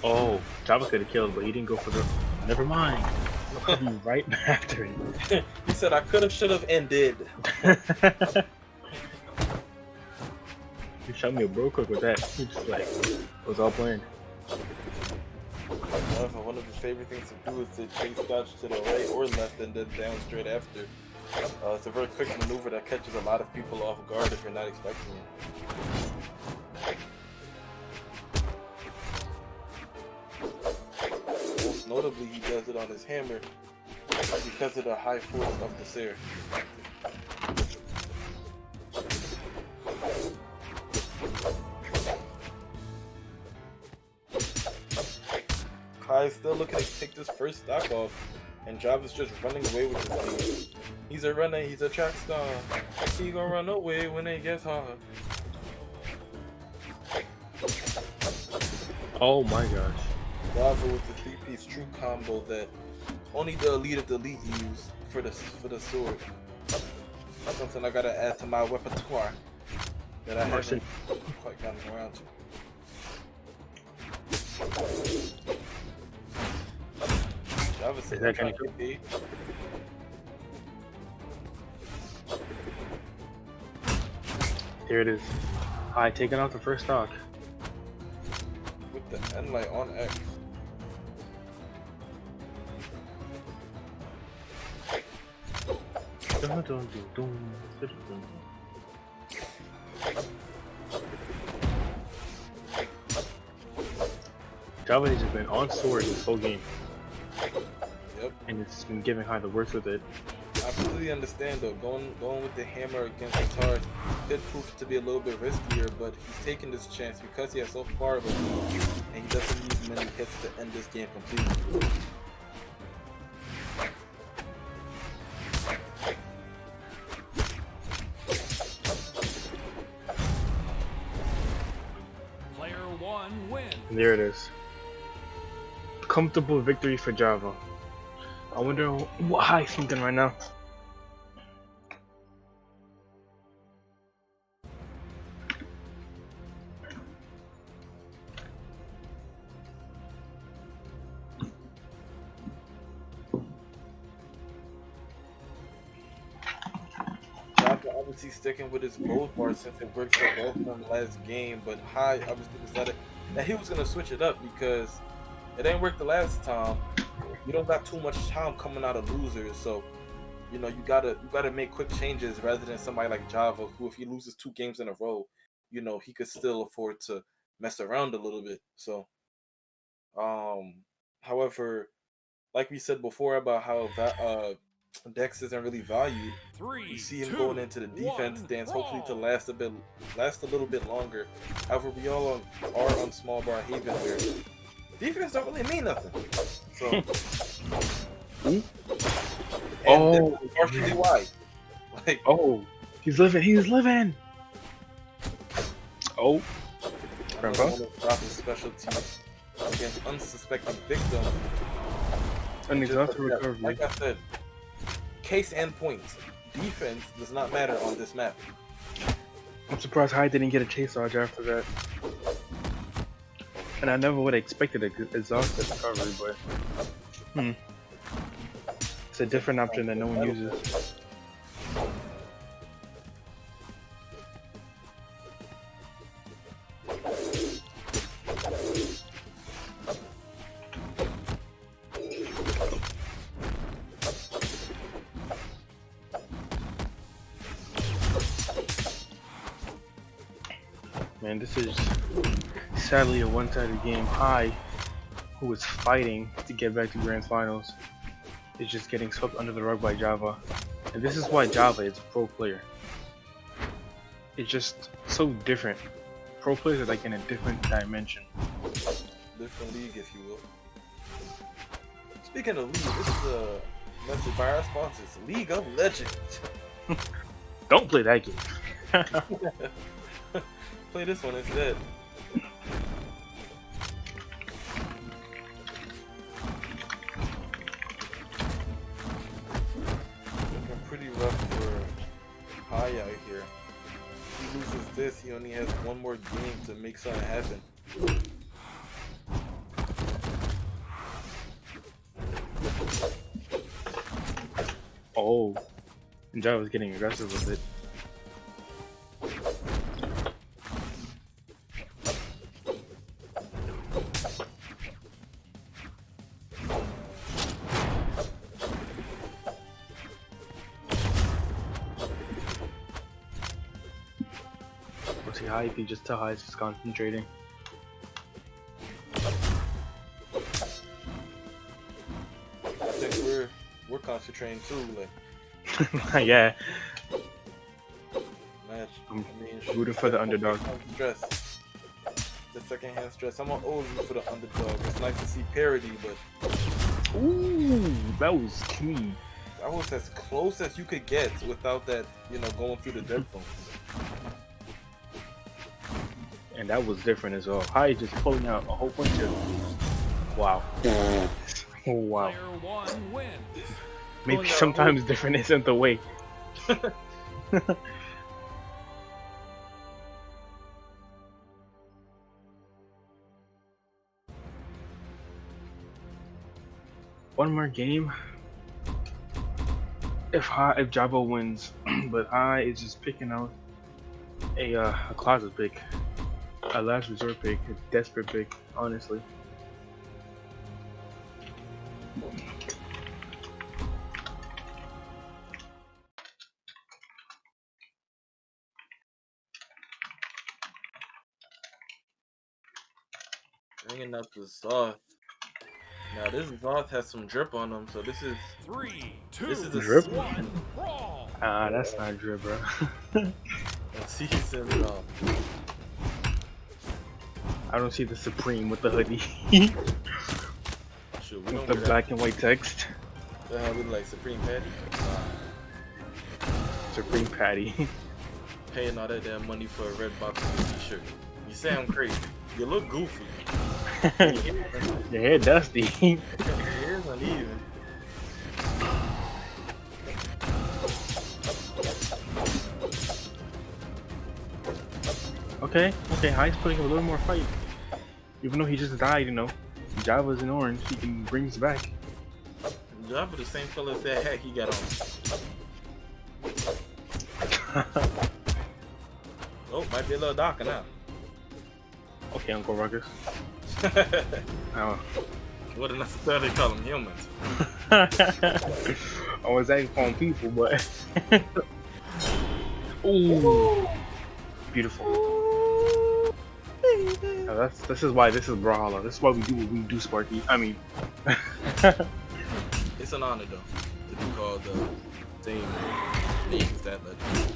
Oh, Java could have killed, but he didn't go for the. Never mind. I'll be right after it. He said I could have, should have, and did. You shot me a bro quick with that. You just like, it was all planned. One of his favorite things to do is to chase dodge to the right or left and then down straight after. It's a very quick maneuver that catches a lot of people off guard if you're not expecting it. Most notably, he does it on his hammer because of the high force of the Seer. Kai is still looking to take this first stock off, and Java's just running away with his game. He's a runner, he's a track star. He gonna run away when it gets hard. Oh my gosh. Java with the 3-piece true combo that only the elite of the elite use for the sword. That's something I gotta add to my repertoire that I haven't quite gotten around to. Java said that gonna go? Here it is. Hi, taking out the first stock. With the end light on X. Java has been on sword this whole game. Yep. And it's been giving High the worst with it. I completely understand though. Going with the hammer against the guitars could prove to be a little bit riskier, but he's taking this chance because he has so far of a lead, and he doesn't use many hits to end this game completely. Player 1 wins. And there it is. Comfortable victory for Java. I wonder what High's thinking right now. Java obviously sticking with his gold bar since it worked so well for him last game, but High obviously decided that he was gonna switch it up because it ain't worked the last time. You don't got too much time coming out of losers, so you know you gotta make quick changes rather than somebody like Java, who if he loses 2 games in a row, you know he could still afford to mess around a little bit. So, however, like we said before about how Dex isn't really valued, you see him going into the defense stance, hopefully to last a little bit longer. However, we all are on small bar haven where defense don't really mean nothing. So, and that's partially why. Like, Oh, he's living. He's living. Oh, Grandpa drop his specialties against unsuspecting victims. an exhaustive Like recovery. like I said, case and points. Defense does not matter on this map. I'm surprised High didn't get a chase dodge after that. And I never would have expected an exhaustive recovery, but it's a different option that no one uses. Man, this is sadly a one-sided game. High, who is fighting to get back to Grand Finals, is just getting swept under the rug by Java. And this is why Java is a pro player. It's just so different. Pro players are like in a different dimension. Different league, if you will. Speaking of league, this is a message by our sponsors, League of Legends. Don't play that game. Play this one instead. Looking pretty rough for High out here. If he loses this, he only has one more game to make something happen. Oh, and Java's getting aggressive with it. Was he high? You can just tell how he's just concentrating. I think we're concentrating too, like. Yeah. Match. I'm rooting for the underdog. Stress. The second hand stress. I'm always root for the underdog. It's nice to see parity, but Ooh, that was key. that was as close as you could get without that, going through the dead zone. And that was different as well. High just pulling out a whole bunch of. Wow. Oh, wow. Player one wins. Maybe sometimes different isn't the way. One more game. If Java wins, but High is just picking out a closet pick, a last resort pick, a desperate pick, honestly. Bringing up the Zoth. Now this Zoth has some drip on him, so this is 3, 2, this is a Drip? 1, brawl. That's not drip, bro. season. I don't see the Supreme with the hoodie. Shoot, we With don't the black and white text. The hell we like Supreme Patty? Supreme Patty. Paying all that damn money for a red box t-shirt. You sound crazy. You look goofy. Your hair dusty. Your hair's uneven. Okay, High's putting a little more fight. Even though he just died, Java's in orange, he can bring us back. Java the same fella as that hat he got on. Oh, might be a little darker now. Okay, Uncle Ruckus. Oh. Wouldn't necessarily call them humans. I was actually calling people, but ooh, beautiful. Now this is why this is Brawlhalla. This is why we do what we do, Sparky. I mean, It's an honor though to be called the same name as that legend.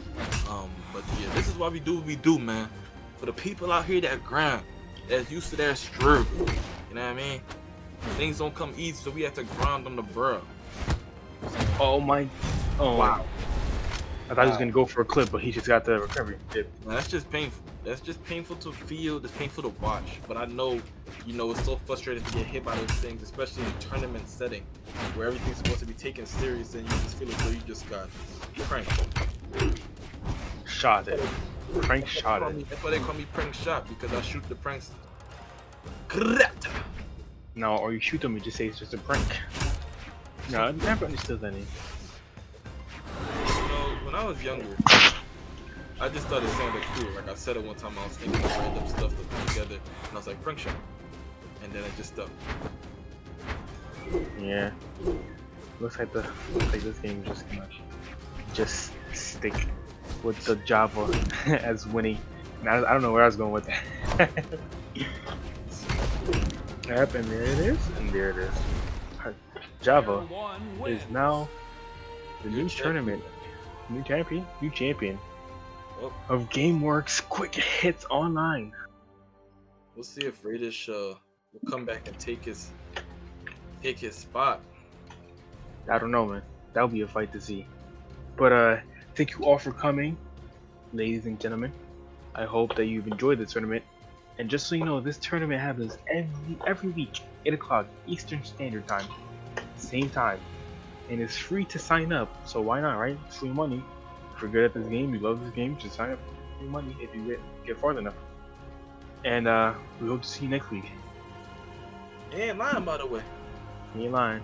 But yeah, this is why we do what we do, man. For the people out here that grind, that's used to their struggle. You know what I mean? Things don't come easy, so we have to grind on the bro. oh my, oh Wow. I thought he was gonna go for a clip, but he just got the recovery dip. Man, that's just painful. That's just painful to feel. That's painful to watch. But I know, it's so frustrating to get hit by those things, especially in a tournament setting where everything's supposed to be taken serious and you just feel as though you just got pranked. Shot it. Prank shot it. That's why they call me prank shot, because I shoot the pranks. No, or you shoot them and just say it's just a prank. No, I never understood that name. When I was younger, I just thought it sounded cool. Like I said it one time, I was thinking of random stuff to put together, and I was like, prank shot. And then it just stuck. Yeah. Looks like this game is just gonna just stick with the Java as winning. And I don't know where I was going with that. Yep, and there it is, and there it is. Java Player one is wins. now the new champion. tournament, new champion Oh, of GameWorks Quick Hits Online. we'll see if Radish will come back and take his spot. I don't know, man. That'll be a fight to see. But thank you all for coming, ladies and gentlemen. I hope that you've enjoyed the tournament. And just so you know, this tournament happens every week, 8 o'clock Eastern Standard Time, same time, and it's free to sign up. So why not, right? It's free money. If you're good at this game, you love this game, just sign up for free money if you get far enough. And we hope to see you next week. He ain't lying, by the way. You ain't lying.